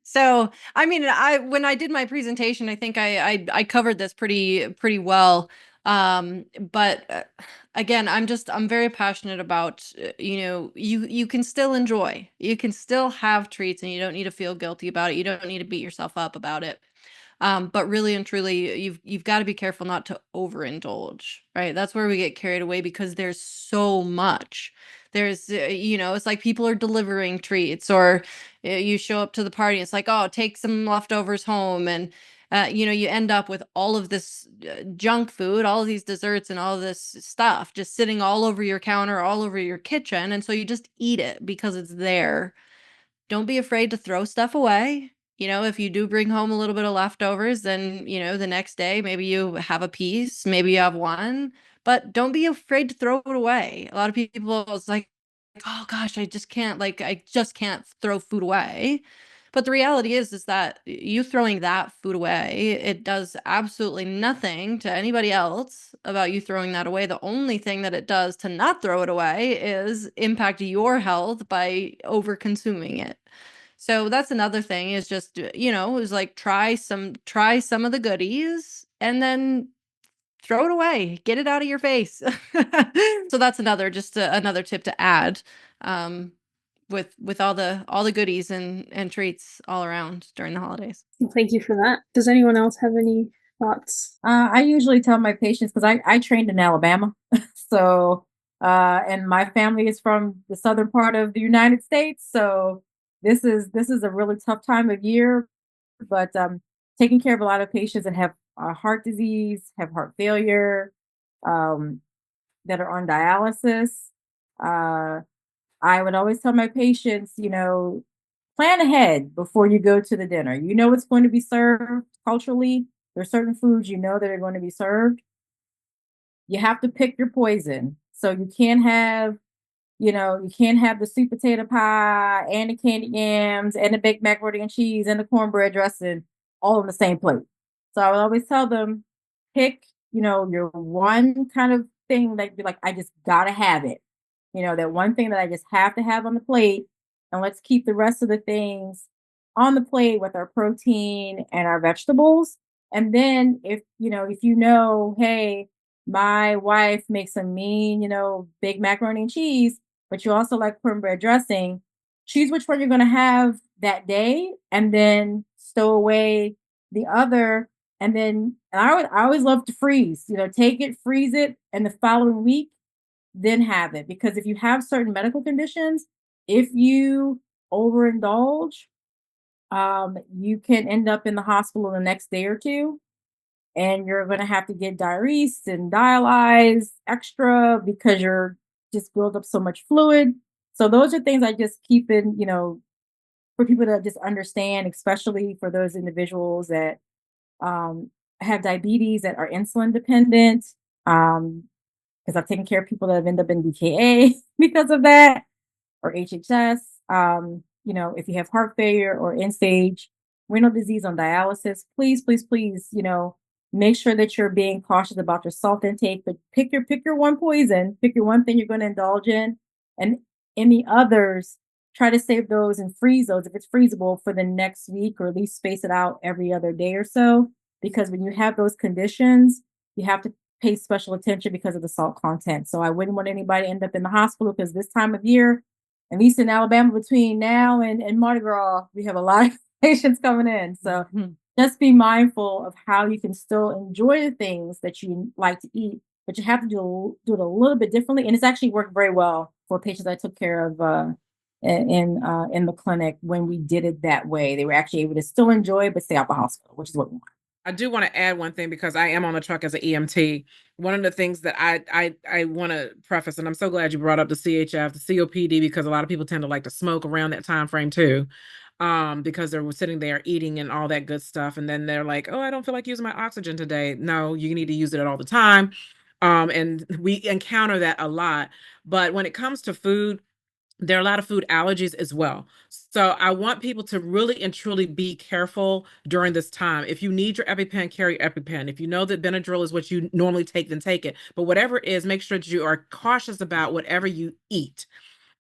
So, I mean, when I did my presentation, I think I covered this pretty well. But again, I'm very passionate about you can still enjoy, you can still have treats, and you don't need to feel guilty about it. You don't need to beat yourself up about it. But really and truly, you've got to be careful not to overindulge, right? That's where we get carried away because there's so much. There's, it's like people are delivering treats, or you show up to the party. It's like, oh, take some leftovers home, and you end up with all of this junk food, all of these desserts, and all this stuff just sitting all over your counter, all over your kitchen, and so you just eat it because it's there. Don't be afraid to throw stuff away. If you do bring home a little bit of leftovers, then, the next day, maybe you have a piece, maybe you have one, but don't be afraid to throw it away. A lot of people, it's like, oh gosh, I just can't throw food away. But the reality is that you throwing that food away, it does absolutely nothing to anybody else about you throwing that away. The only thing that it does to not throw it away is impact your health by over consuming it. So that's another thing, is just, is like try some of the goodies and then throw it away, get it out of your face. So that's another tip to add, um, with all the goodies and treats all around during the holidays. Thank you for that. Does anyone else have any thoughts? I usually tell my patients, because I trained in Alabama, so and my family is from the southern part of the United States, so this is a really tough time of year. But taking care of a lot of patients that have heart disease, have heart failure, um, that are on dialysis. Uh, I would always tell my patients, plan ahead before you go to the dinner. You know what's going to be served culturally. There's certain foods that are going to be served. You have to pick your poison. So you can't have the sweet potato pie and the candy yams and the baked macaroni and cheese and the cornbread dressing all on the same plate. So I would always tell them, pick, your one kind of thing that you're like, I just gotta have it. That one thing that I just have to have on the plate. And let's keep the rest of the things on the plate with our protein and our vegetables. And then hey, my wife makes a mean, big macaroni and cheese, but you also like cornbread dressing, choose which one you're going to have that day and then stow away the other. And I always love to freeze, take it, freeze it, and the following week, then have it. Because if you have certain medical conditions, if you overindulge, you can end up in the hospital the next day or two, and you're going to have to get diuresed and dialyzed extra because you're just build up so much fluid. So those are things I just keep in, for people to just understand, especially for those individuals that have diabetes, that are insulin dependent. Because I've taken care of people that have ended up in DKA because of that, or HHS. If you have heart failure or end stage renal disease on dialysis, please, please, please, make sure that you're being cautious about your salt intake. But pick your one poison, pick your one thing you're going to indulge in, and any others, try to save those and freeze those if it's freezable for the next week, or at least space it out every other day or so. Because when you have those conditions, you have to pay special attention because of the salt content. So I wouldn't want anybody to end up in the hospital, because this time of year, at least in Alabama, between now and Mardi Gras, we have a lot of patients coming in. So just be mindful of how you can still enjoy the things that you like to eat, but you have to do it a little bit differently. And it's actually worked very well for patients I took care of in the clinic. When we did it that way, they were actually able to still enjoy but stay out the hospital, which is what we want. I do want to add one thing, because I am on the truck as an EMT. One of the things that I want to preface, and I'm so glad you brought up the CHF, the COPD, because a lot of people tend to like to smoke around that time frame too, because they're sitting there eating and all that good stuff, and then they're like, oh, I don't feel like using my oxygen today. No, you need to use it all the time, and we encounter that a lot. But when it comes to food, there are a lot of food allergies as well. So I want people to really and truly be careful during this time. If you need your EpiPen, carry your EpiPen. If you know that Benadryl is what you normally take, then take it. But whatever it is, make sure that you are cautious about whatever you eat.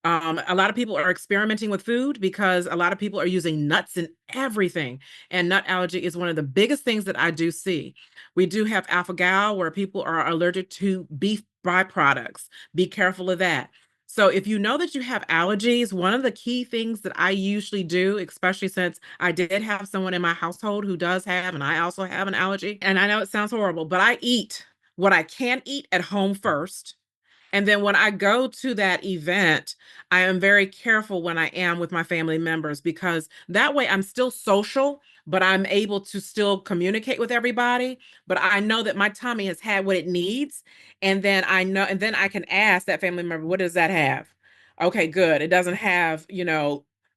A lot of people are experimenting with food because a lot of people are using nuts in everything. And nut allergy is one of the biggest things that I do see. We do have alpha-gal where people are allergic to beef byproducts. Be careful of that. So if you know that you have allergies, one of the key things that I usually do, especially since I did have someone in my household who does have, and I also have an allergy, and I know it sounds horrible, but I eat what I can eat at home first. And then when I go to that event, I am very careful when I am with my family members because that way I'm still social, but I'm able to still communicate with everybody. But I know that my tummy has had what it needs. And then I know, and then I can ask that family member, what does that have? Okay, good. It doesn't have,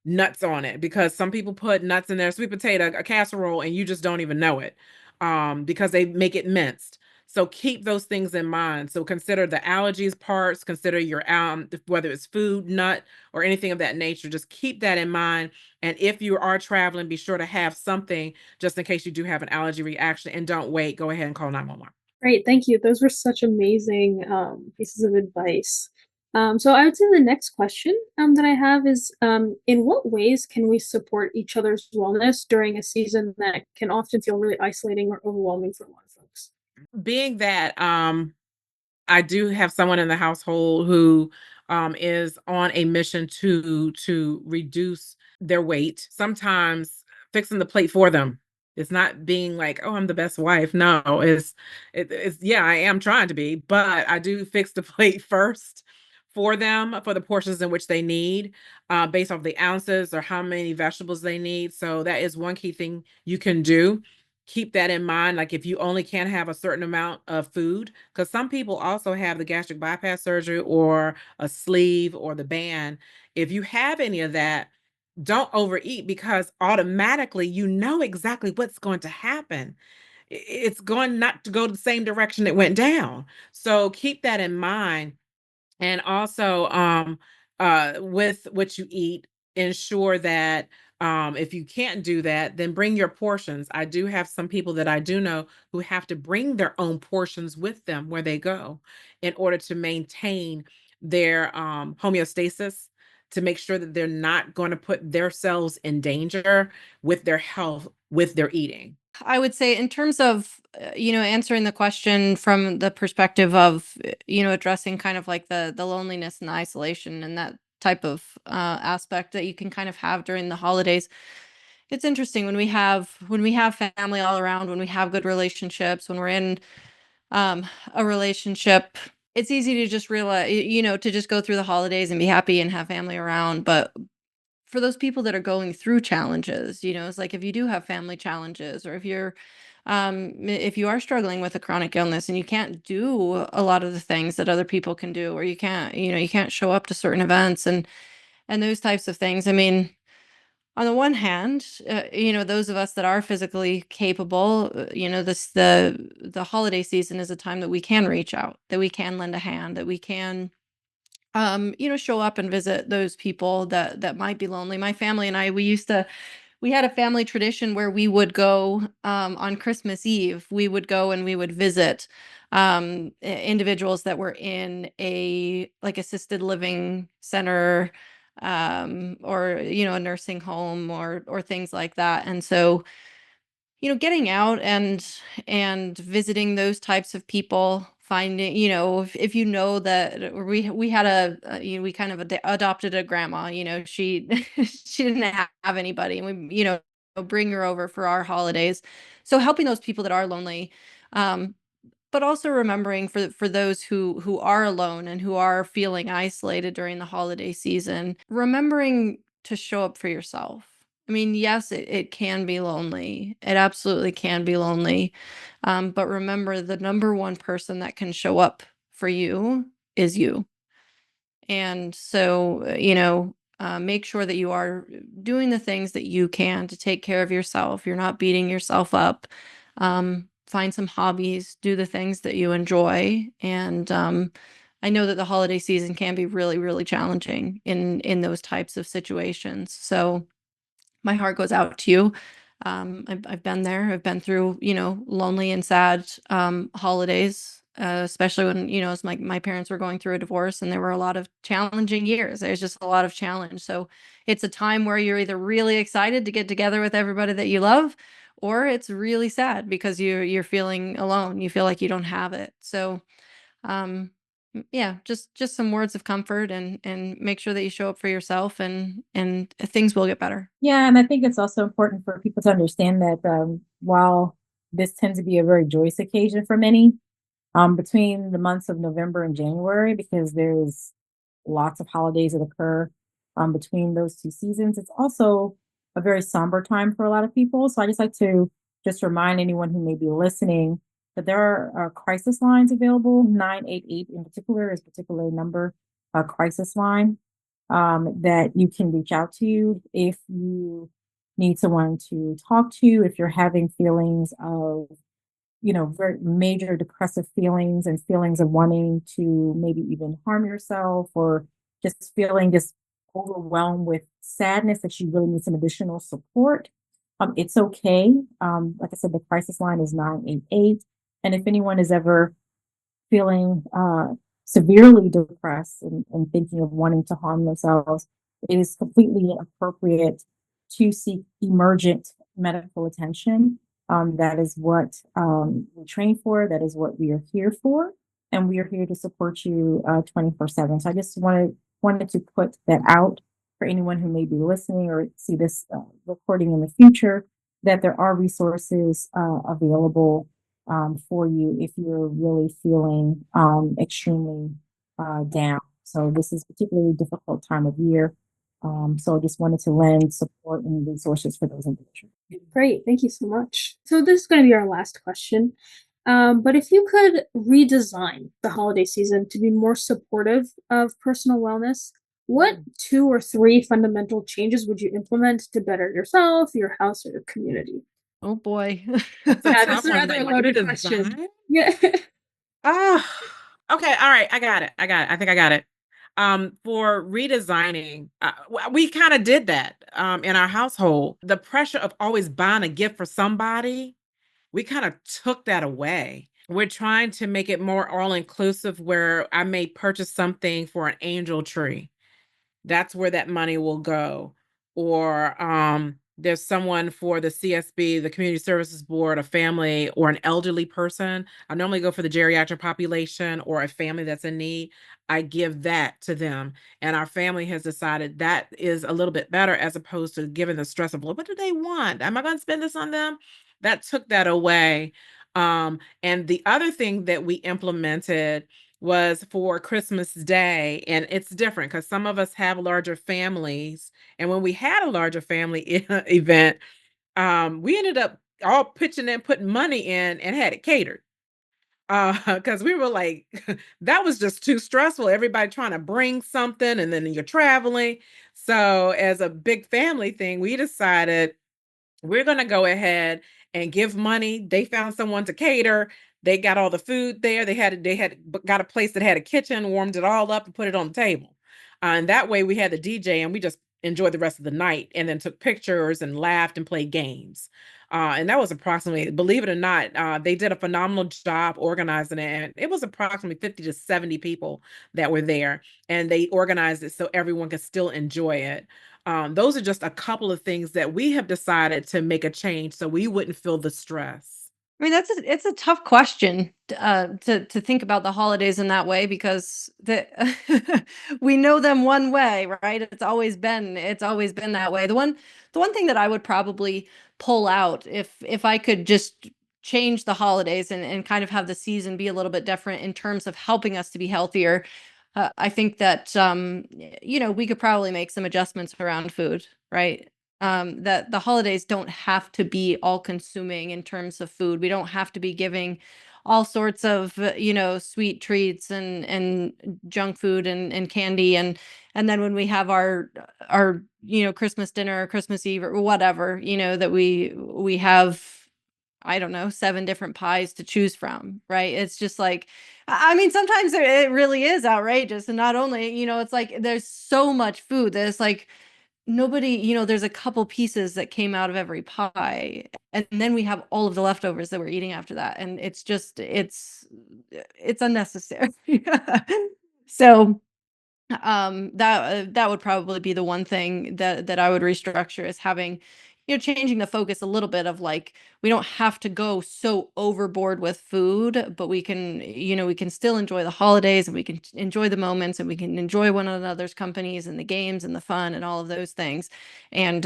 nuts on it because some people put nuts in their sweet potato, a casserole, and you just don't even know it because they make it minced. So keep those things in mind. So consider the allergies parts, consider your whether it's food, nut, or anything of that nature. Just keep that in mind. And if you are traveling, be sure to have something just in case you do have an allergy reaction and don't wait. Go ahead and call 911. Great, thank you. Those were such amazing pieces of advice. So I would say the next question that I have is, in what ways can we support each other's wellness during a season that can often feel really isolating or overwhelming for a lot of folks? Being that I do have someone in the household who is on a mission to reduce their weight. Sometimes fixing the plate for them. It's not being like, oh, I'm the best wife. No, it's yeah, I am trying to be, but I do fix the plate first for them for the portions in which they need, based off the ounces or how many vegetables they need. So that is one key thing you can do. Keep that in mind. Like if you only can have a certain amount of food, because some people also have the gastric bypass surgery or a sleeve or the band. If you have any of that, don't overeat because automatically you know exactly what's going to happen. It's going not to go the same direction it went down. So keep that in mind. And also, with what you eat, ensure that if you can't do that, then bring your portions. I do have some people that I do know who have to bring their own portions with them where they go in order to maintain their homeostasis, to make sure that they're not going to put themselves in danger with their health, with their eating. I would say in terms of, answering the question from the perspective of, addressing kind of like the loneliness and the isolation and that type of aspect that you can kind of have during the holidays. It's interesting when we have family all around, when we have good relationships, when we're in a relationship, it's easy to just realize, to just go through the holidays and be happy and have family around. But for those people that are going through challenges, it's like if you do have family challenges or if you are struggling with a chronic illness and you can't do a lot of the things that other people can do, or you can't show up to certain events and those types of things. I mean, on the one hand, those of us that are physically capable, the holiday season is a time that we can reach out, that we can lend a hand, that we can show up and visit those people that might be lonely. My family and I, we had a family tradition where we would go on Christmas Eve. We would go and we would visit individuals that were in a like assisted living center, or a nursing home or things like that. And so getting out and visiting those types of people, finding, if you know that we had we kind of adopted a grandma, she she didn't have anybody, and we bring her over for our holidays. So helping those people that are lonely, um but also remembering for those who are alone and who are feeling isolated during the holiday season, remembering to show up for yourself. I mean, yes, it can be lonely. It absolutely can be lonely. But remember, the number one person that can show up for you is you. And so, make sure that you are doing the things that you can to take care of yourself. You're not beating yourself up. Find some hobbies, do the things that you enjoy, and I know that the holiday season can be really, really challenging in those types of situations. So my heart goes out to you. I've been there. I've been through, lonely and sad holidays, especially when, as my parents were going through a divorce, and there were a lot of challenging years. There's just a lot of challenge. So it's a time where you're either really excited to get together with everybody that you love, or it's really sad because you're feeling alone. You feel like you don't have it. So um yeah, just some words of comfort, and make sure that you show up for yourself, and things will get better. Yeah, and I think it's also important for people to understand that while this tends to be a very joyous occasion for many, between the months of November and January, because there's lots of holidays that occur between those two seasons, it's also a very somber time for a lot of people. So I just like to just remind anyone who may be listening that there are crisis lines available. 988 in particular is a particular number, a crisis line that you can reach out to if you need someone to talk to, if you're having feelings of, very major depressive feelings and feelings of wanting to maybe even harm yourself, or just feeling just overwhelmed with sadness that you really need some additional support. It's okay. Like I said, the crisis line is 988. And if anyone is ever feeling severely depressed and thinking of wanting to harm themselves, it is completely appropriate to seek emergent medical attention. That is what we train for. That is what we are here for. And we are here to support you 24/7. So I just wanted to put that out for anyone who may be listening or see this recording in the future, that there are resources available for you if you're really feeling extremely down. So this is a particularly difficult time of year. So I just wanted to lend support and resources for those individuals. Great, thank you so much. So this is going to be our last question. But if you could redesign the holiday season to be more supportive of personal wellness, what 2 or 3 fundamental changes would you implement to better yourself, your house, or your community? Oh boy. That's a Yeah, tough that's a one. rather Like loaded question. redesign? Yeah. Oh, okay. All right. I got it. I think I got it. For redesigning, we kind of did that in our household. The pressure of always buying a gift for somebody, we kind of took that away. We're trying to make it more all inclusive, where I may purchase something for an angel tree. That's where that money will go. Or there's someone for the CSB, the Community Services Board, a family or an elderly person. I normally go for the geriatric population or a family that's in need. I give that to them. And our family has decided that is a little bit better, as opposed to giving the stress of, well, what do they want? Am I going to spend this on them? That took that away. And the other thing that we implemented was for Christmas Day. And it's different because some of us have larger families. And when we had a larger family event, we ended up all pitching in, putting money in, and had it catered. Because we were like, that was just too stressful. Everybody trying to bring something, and then you're traveling. So, as a big family thing, we decided we're going to go ahead and give money. They found someone to cater. They got all the food there. Got a place that had a kitchen, warmed it all up, and put it on the table. And that way we had the DJ, and we just enjoyed the rest of the night, and then took pictures and laughed and played games. And that was approximately, believe it or not, they did a phenomenal job organizing it. And it was approximately 50 to 70 people that were there, and they organized it so everyone could still enjoy it. Those are just a couple of things that we have decided to make a change so we wouldn't feel the stress. I mean, it's a tough question to think about the holidays in that way, because we know them one way, right? It's always been that way. The one thing that I would probably pull out, if I could just change the holidays, and kind of have the season be a little bit different in terms of helping us to be healthier. I think that we could probably make some adjustments around food, right? That the holidays don't have to be all consuming in terms of food. We don't have to be giving all sorts of sweet treats and junk food and candy, and then when we have our Christmas dinner or Christmas Eve or whatever, that we have, I don't know, 7 different pies to choose from, right? It's just like, I mean, sometimes it really is outrageous. And not only, it's like there's so much food that it's like nobody, there's a couple pieces that came out of every pie. And then we have all of the leftovers that we're eating after that. And it's unnecessary. So that would probably be the one thing that I would restructure, is having, changing the focus a little bit of like, we don't have to go so overboard with food, but we can, we can still enjoy the holidays, and we can enjoy the moments, and we can enjoy one another's companies and the games and the fun and all of those things, and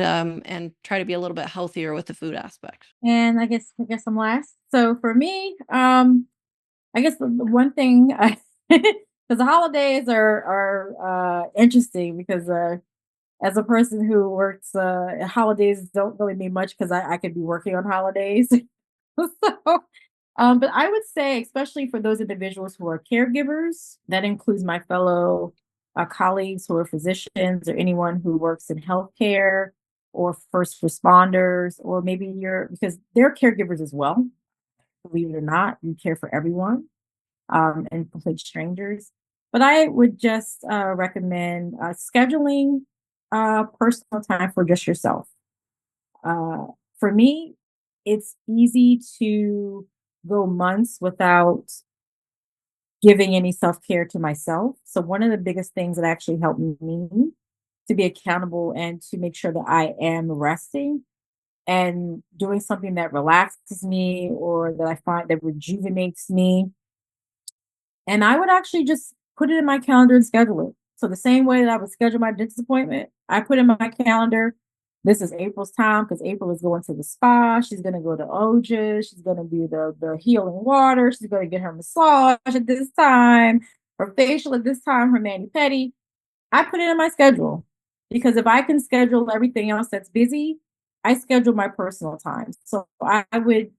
try to be a little bit healthier with the food aspect. And I guess I'm last. So for me, I guess the one thing, because the holidays are interesting because as a person who works, holidays don't really mean much because I could be working on holidays. So, but I would say, especially for those individuals who are caregivers, that includes my fellow colleagues who are physicians, or anyone who works in healthcare, or first responders, or maybe because they're caregivers as well. Believe it or not, you care for everyone, and complete strangers. But I would just recommend scheduling personal time for just yourself. Uh, for me, it's easy to go months without giving any self care to myself. So, one of the biggest things that actually helped me to be accountable and to make sure that I am resting and doing something that relaxes me, or that I find that rejuvenates me, and I would actually just put it in my calendar and schedule it. So the same way that I would schedule my dentist appointment, I put in my calendar, this is April's time because April is going to the spa. She's going to go to Oja. She's going to do the healing water. She's going to get her massage at this time, her facial at this time, her mani-pedi. I put it in my schedule because if I can schedule everything else that's busy, I schedule my personal time. So I would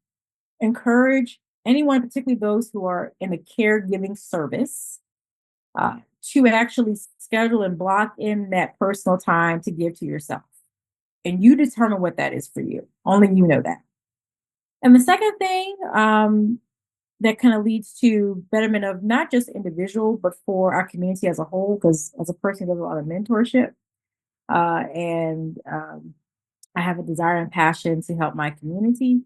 encourage anyone, particularly those who are in the caregiving service, to actually schedule and block in that personal time to give to yourself. And you determine what that is for you. Only you know that. And the second thing, that kind of leads to betterment of not just individual, but for our community as a whole, because as a person who does a lot of mentorship, and I have a desire and passion to help my community,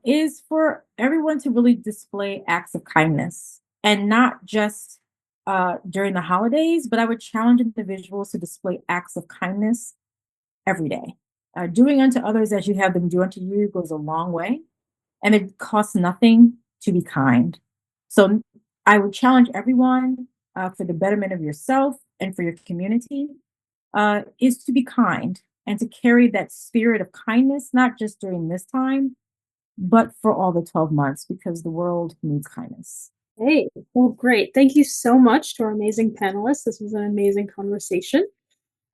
is for everyone to really display acts of kindness, and not just during the holidays, but I would challenge individuals to display acts of kindness every day. Doing unto others as you have them do unto you goes a long way, and it costs nothing to be kind. So I would challenge everyone, for the betterment of yourself and for your community, is to be kind and to carry that spirit of kindness, not just during this time, but for all the 12 months, because the world needs kindness. Hey, well, great. Thank you so much to our amazing panelists. This was an amazing conversation.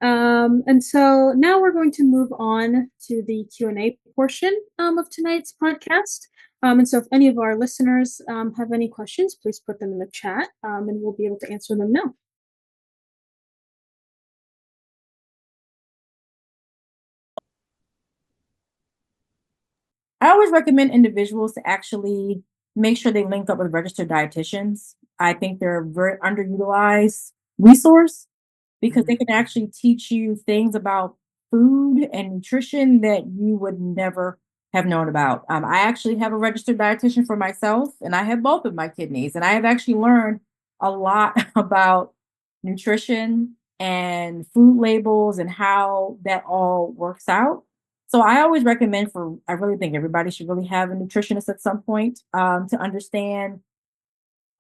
And so now we're going to move on to the Q&A portion of tonight's podcast. And so if any of our listeners have any questions, please put them in the chat, and we'll be able to answer them now. I always recommend individuals to actually make sure they link up with registered dietitians. I think they're a very underutilized resource because they can actually teach you things about food and nutrition that you would never have known about. I actually have a registered dietitian for myself, and I have both of my kidneys, and I have actually learned a lot about nutrition and food labels and how that all works out. So I always recommend I really think everybody should really have a nutritionist at some point, to understand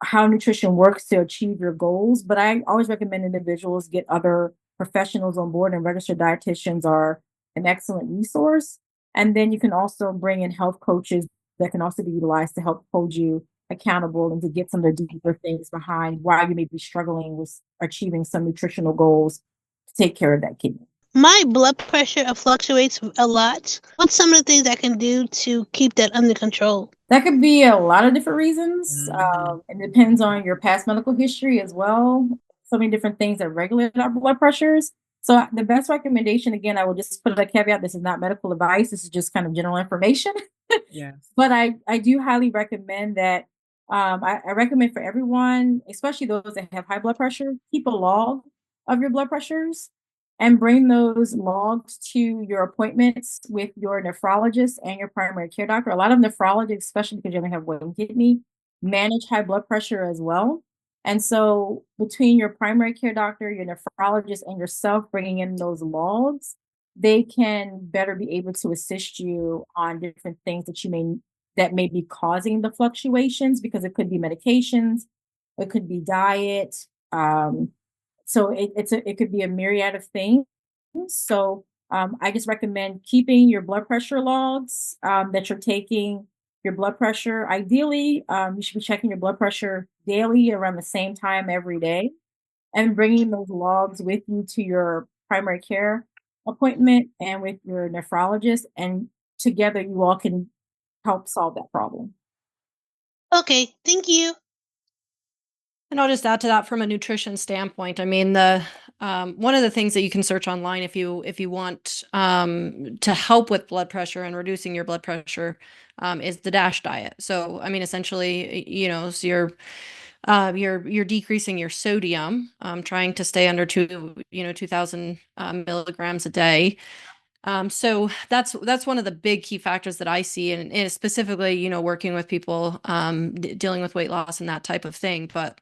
how nutrition works to achieve your goals. But I always recommend individuals get other professionals on board, and registered dietitians are an excellent resource. And then you can also bring in health coaches that can also be utilized to help hold you accountable and to get some of the deeper things behind why you may be struggling with achieving some nutritional goals to take care of that kidney. My blood pressure fluctuates a lot. What's some of the things I can do to keep that under control? That could be a lot of different reasons. It depends on your past medical history as well. So many different things that regulate our blood pressures. So the best recommendation, again, I will just put a caveat: this is not medical advice. This is just kind of general information. Yes. But I do highly recommend that I recommend for everyone, especially those that have high blood pressure, keep a log of your blood pressures and bring those logs to your appointments with your nephrologist and your primary care doctor. A lot of nephrologists, especially because you only have one kidney, manage high blood pressure as well. And so, between your primary care doctor, your nephrologist, and yourself bringing in those logs, they can better be able to assist you on different things that may be causing the fluctuations, because it could be medications, it could be diet. Um, so it could be a myriad of things. So I just recommend keeping your blood pressure logs, that you're taking your blood pressure. Ideally, you should be checking your blood pressure daily around the same time every day, and bringing those logs with you to your primary care appointment and with your nephrologist, and together you all can help solve that problem. Okay, thank you. And I'll just add to that from a nutrition standpoint. I mean, the one of the things that you can search online if you want to help with blood pressure and reducing your blood pressure is the DASH diet. So, I mean, essentially, so you're decreasing your sodium, trying to stay under 2,000 milligrams a day. So that's one of the big key factors that I see, and specifically, working with people dealing with weight loss and that type of thing. But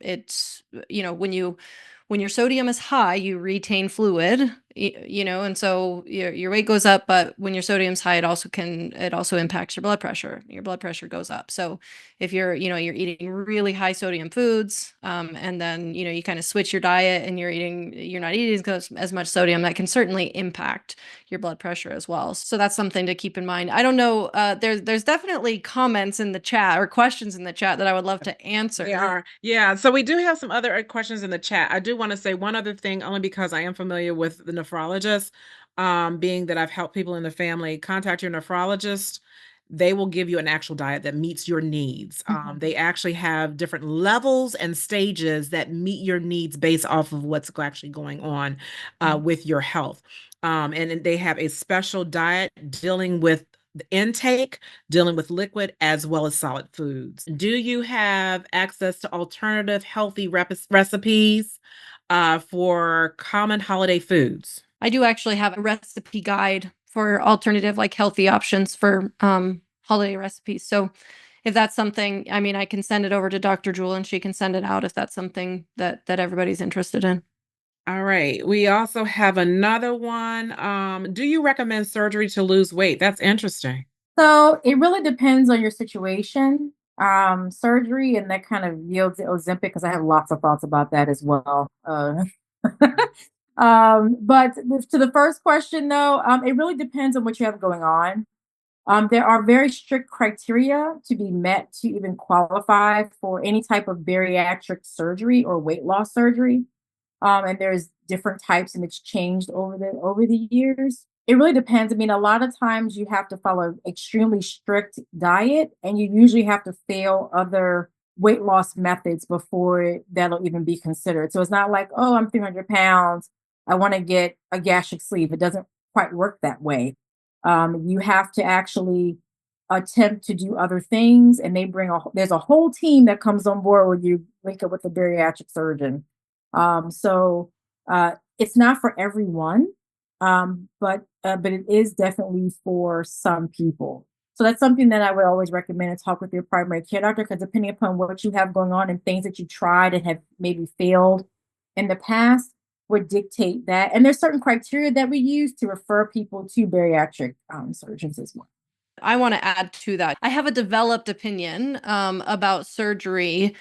it's when your sodium is high, you retain fluid, and so your weight goes up. But when your sodium's high, it also impacts your blood pressure. Your blood pressure goes up. So if you're eating really high sodium foods, and then you kind of switch your diet and you're not eating as much sodium, that can certainly impact your blood pressure as well. So that's something to keep in mind. I don't know. There's definitely comments in the chat or questions in the chat that I would love to answer. They are. Yeah. So we do have some other questions in the chat. I do want to say one other thing, only because I am familiar with the nephrologist, being that I've helped people in the family. Contact your nephrologist. They will give you an actual diet that meets your needs. They actually have different levels and stages that meet your needs based off of what's actually going on with your health. And they have a special diet dealing with the intake, dealing with liquid as well as solid foods. Do you have access to alternative healthy recipes for common holiday foods? I do actually have a recipe guide for alternative, like healthy options for holiday recipes. So if that's something, I mean, I can send it over to Dr. Jewel and she can send it out if that's something that everybody's interested in. All right. We also have another one. Do you recommend surgery to lose weight? That's interesting. So it really depends on your situation. Surgery, and that kind of yields Ozempic, because I have lots of thoughts about that as well. But to the first question, though, it really depends on what you have going on. There are very strict criteria to be met to even qualify for any type of bariatric surgery or weight loss surgery. And there's different types, and it's changed over the years. It really depends. I mean, a lot of times you have to follow extremely strict diet, and you usually have to fail other weight loss methods before that'll even be considered. So it's not like, oh, I'm 300 pounds, I want to get a gastric sleeve. It doesn't quite work that way. You have to actually attempt to do other things, and there's a whole team that comes on board when you link up with a bariatric surgeon. So it's not for everyone, but it is definitely for some people. So that's something that I would always recommend to talk with your primary care doctor, because depending upon what you have going on and things that you tried and have maybe failed in the past would dictate that. And there's certain criteria that we use to refer people to bariatric surgeons as well. I want to add to that. I have a developed opinion about surgery.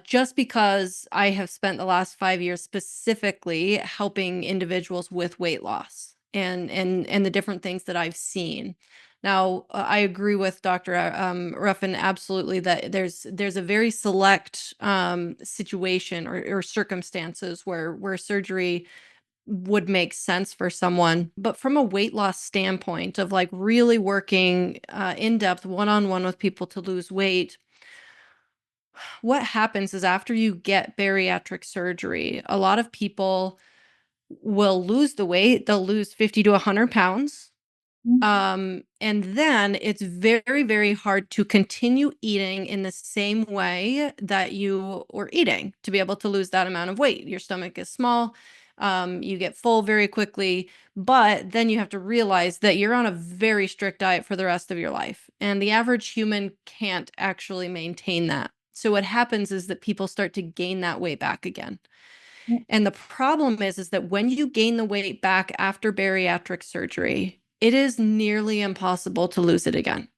Just because I have spent the last 5 years specifically helping individuals with weight loss and the different things that I've seen. Now, I agree with Dr. Ruffin absolutely that there's a very select situation or circumstances where surgery would make sense for someone. But from a weight loss standpoint of like really working in depth one-on-one with people to lose weight, what happens is after you get bariatric surgery, a lot of people will lose the weight. They'll lose 50 to 100 pounds. And then it's very, very hard to continue eating in the same way that you were eating to be able to lose that amount of weight. Your stomach is small, you get full very quickly, but then you have to realize that you're on a very strict diet for the rest of your life. And the average human can't actually maintain that. So what happens is that people start to gain that weight back again. And the problem is that when you gain the weight back after bariatric surgery, it is nearly impossible to lose it again.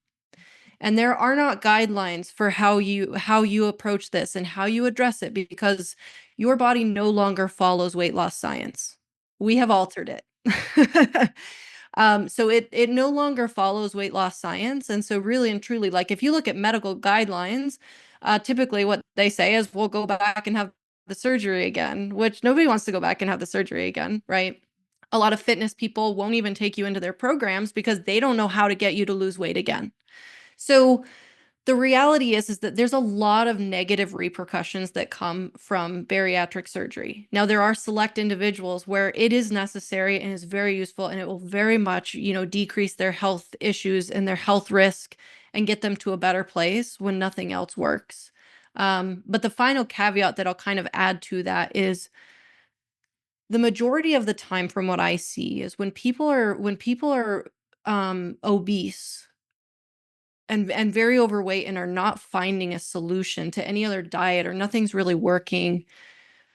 And there are not guidelines for how you approach this and how you address it, because your body no longer follows weight loss science. We have altered it. So it no longer follows weight loss science. And so really and truly, like if you look at medical guidelines, typically what they say is we'll go back and have the surgery again, which nobody wants to go back and have the surgery again, right? A lot of fitness people won't even take you into their programs because they don't know how to get you to lose weight again. So the reality is that there's a lot of negative repercussions that come from bariatric surgery. Now, there are select individuals where it is necessary and is very useful, and it will very much, decrease their health issues and their health risk and get them to a better place when nothing else works. But the final caveat that I'll kind of add to that is the majority of the time from what I see is when people are obese and very overweight and are not finding a solution to any other diet or nothing's really working,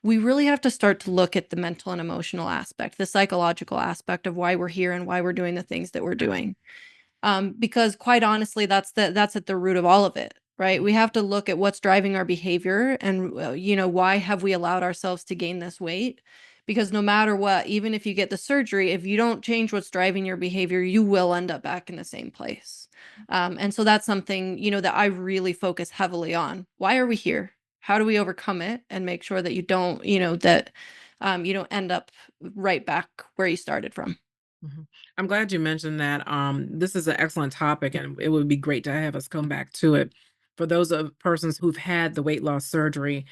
we really have to start to look at the mental and emotional aspect, the psychological aspect of why we're here and why we're doing the things that we're doing. Because quite honestly, that's at the root of all of it, right? We have to look at what's driving our behavior and, why have we allowed ourselves to gain this weight? Because no matter what, even if you get the surgery, if you don't change what's driving your behavior, you will end up back in the same place. And so that's something, that I really focus heavily on. Why are we here? How do we overcome it and make sure that you don't, you don't end up right back where you started from? I'm glad you mentioned that. This is an excellent topic, and it would be great to have us come back to it. For those of persons who've had the weight loss surgery,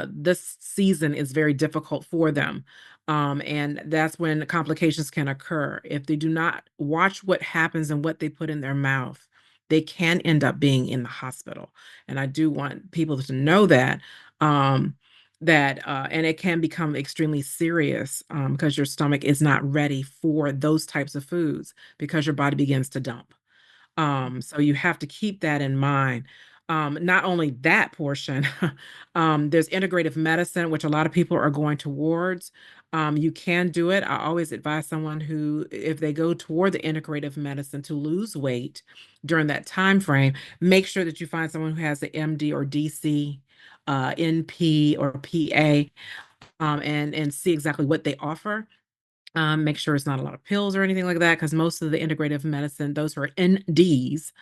this season is very difficult for them. And that's when complications can occur. If they do not watch what happens and what they put in their mouth, they can end up being in the hospital. And I do want people to know that. And it can become extremely serious because your stomach is not ready for those types of foods because your body begins to dump. So you have to keep that in mind. Not only that portion, there's integrative medicine, which a lot of people are going towards. You can do it. I always advise someone who, if they go toward the integrative medicine to lose weight during that time frame, make sure that you find someone who has the MD or DC, NP or PA, and see exactly what they offer. Make sure it's not a lot of pills or anything like that, because most of the integrative medicine, those who are NDs,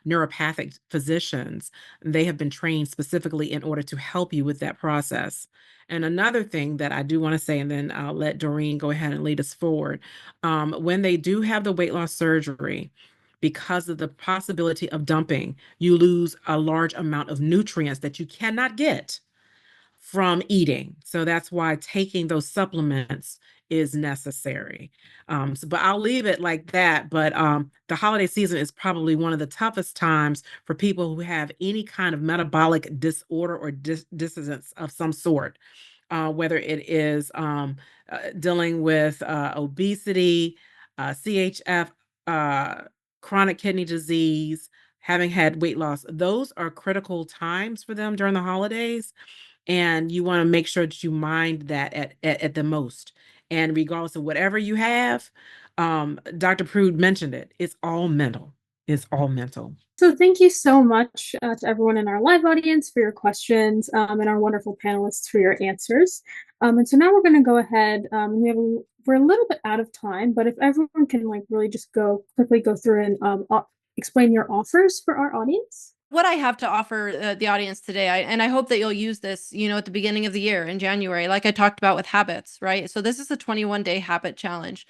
neuropathic physicians, they have been trained specifically in order to help you with that process. And another thing that I do want to say, and then I'll let Doreen go ahead and lead us forward. When they do have the weight loss surgery, because of the possibility of dumping, you lose a large amount of nutrients that you cannot get from eating. So that's why taking those supplements is necessary. But I'll leave it like that. But the holiday season is probably one of the toughest times for people who have any kind of metabolic disorder or dissonance of some sort, whether it is dealing with obesity, CHF, chronic kidney disease, having had weight loss. Those are critical times for them during the holidays, and you want to make sure that you mind that at the most. And regardless of whatever you have, Dr. Prude mentioned it. It's all mental. It's all mental. So thank you so much to everyone in our live audience for your questions, and our wonderful panelists for your answers. And so now we're going to go ahead. We're a little bit out of time, but if everyone can really just quickly go through and explain your offers for our audience. What I have to offer the audience today, and I hope that you'll use this, at the beginning of the year in January, like I talked about with habits, right? So this is a 21-day habit challenge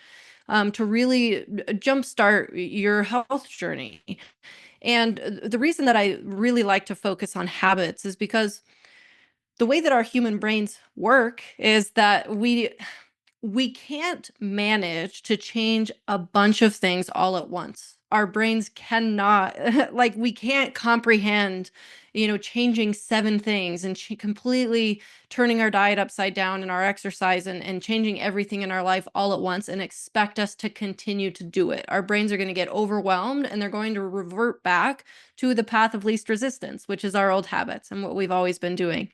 to really jumpstart your health journey. And the reason that I really like to focus on habits is because the way that our human brains work is that we can't manage to change a bunch of things all at once. Our brains cannot, like, we can't comprehend, changing 7 things and completely turning our diet upside down and our exercise and changing everything in our life all at once and expect us to continue to do it. Our brains are going to get overwhelmed and they're going to revert back to the path of least resistance, which is our old habits and what we've always been doing.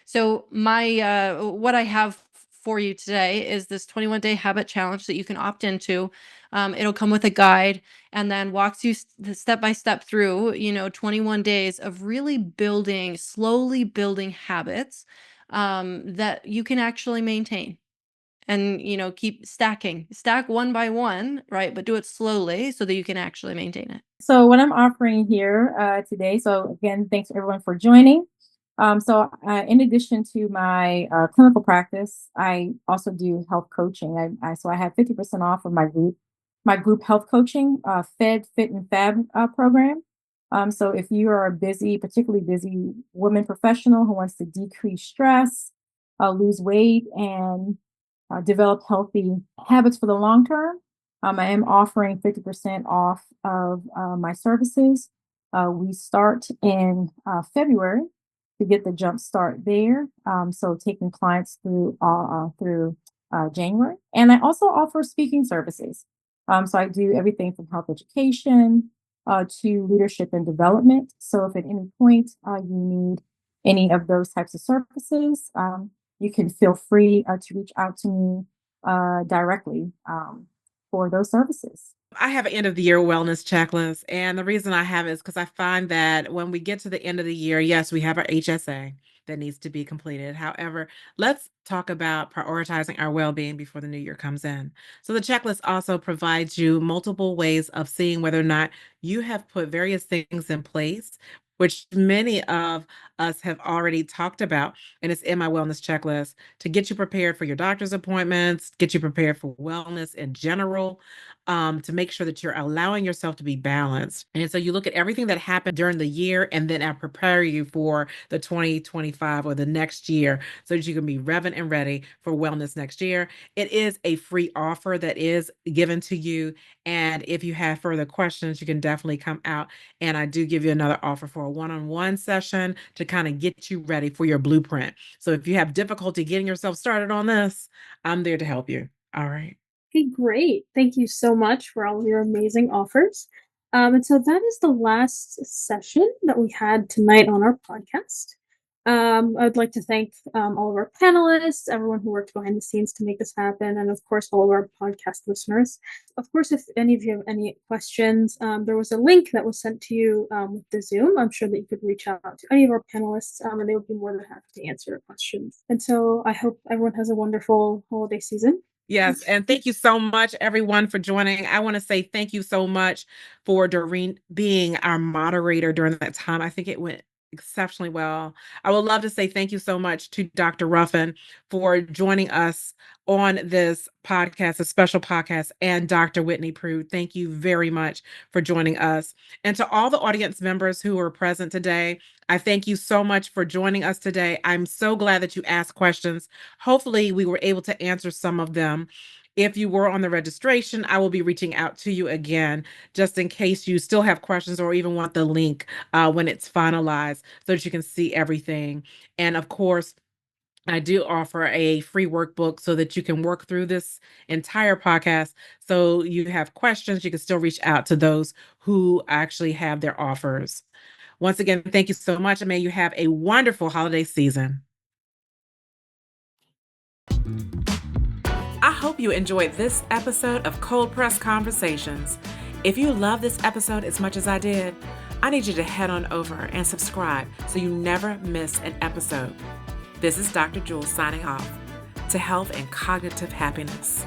So what I have for you today is this 21-day habit challenge that you can opt into. It'll come with a guide and then walks you step by step through, 21 days of really slowly building habits that you can actually maintain. And, keep stack one by one, right? But do it slowly so that you can actually maintain it. So what I'm offering here today, so again, thanks everyone for joining. In addition to my clinical practice, I also do health coaching. I have 50% off of my group health coaching, Fed, Fit, and Fab program. So if you are a particularly busy woman professional who wants to decrease stress, lose weight, and develop healthy habits for the long term, I am offering 50% off of my services. We start in February to get the jump start there. So taking clients through January. And I also offer speaking services. So I do everything from health education to leadership and development. So if at any point you need any of those types of services, you can feel free to reach out to me directly for those services. I have an end of the year wellness checklist. And the reason I have it is because I find that when we get to the end of the year, yes, we have our HSA that needs to be completed. However, let's talk about prioritizing our well-being before the new year comes in. So the checklist also provides you multiple ways of seeing whether or not you have put various things in place, which many of us have already talked about, and it's in my wellness checklist to get you prepared for your doctor's appointments, get you prepared for wellness in general, to make sure that you're allowing yourself to be balanced. And so you look at everything that happened during the year, and then I prepare you for the 2025 or the next year so that you can be revving and ready for wellness next year. It is a free offer that is given to you. And if you have further questions, you can definitely come out. And I do give you another offer for a one-on-one session to kind of get you ready for your blueprint. So if you have difficulty getting yourself started on this, I'm there to help you. All right. Okay, great. Thank you so much for all of your amazing offers. And so that is the last session that we had tonight on our podcast. I'd like to thank all of our panelists, everyone who worked behind the scenes to make this happen, and of course, all of our podcast listeners. Of course, if any of you have any questions, there was a link that was sent to you with the Zoom. I'm sure that you could reach out to any of our panelists, and they would be more than happy to answer your questions. And so I hope everyone has a wonderful holiday season. Yes. And thank you so much, everyone, for joining. I want to say thank you so much for Doreen being our moderator during that time. I think it went exceptionally well. I would love to say thank you so much to Dr. Ruffin for joining us on this podcast, a special podcast, and Dr. Whitney Prude. Thank you very much for joining us. And to all the audience members who were present today, I thank you so much for joining us today. I'm so glad that you asked questions. Hopefully, we were able to answer some of them. If you were on the registration, I will be reaching out to you again, just in case you still have questions or even want the link when it's finalized so that you can see everything. And of course, I do offer a free workbook so that you can work through this entire podcast. So you have questions, you can still reach out to those who actually have their offers. Once again, thank you so much, and may you have a wonderful holiday season. I hope you enjoyed this episode of Cold Press Conversations. If you love this episode as much as I did, I need you to head on over and subscribe so you never miss an episode. This is Dr. Jewel signing off to health and cognitive happiness.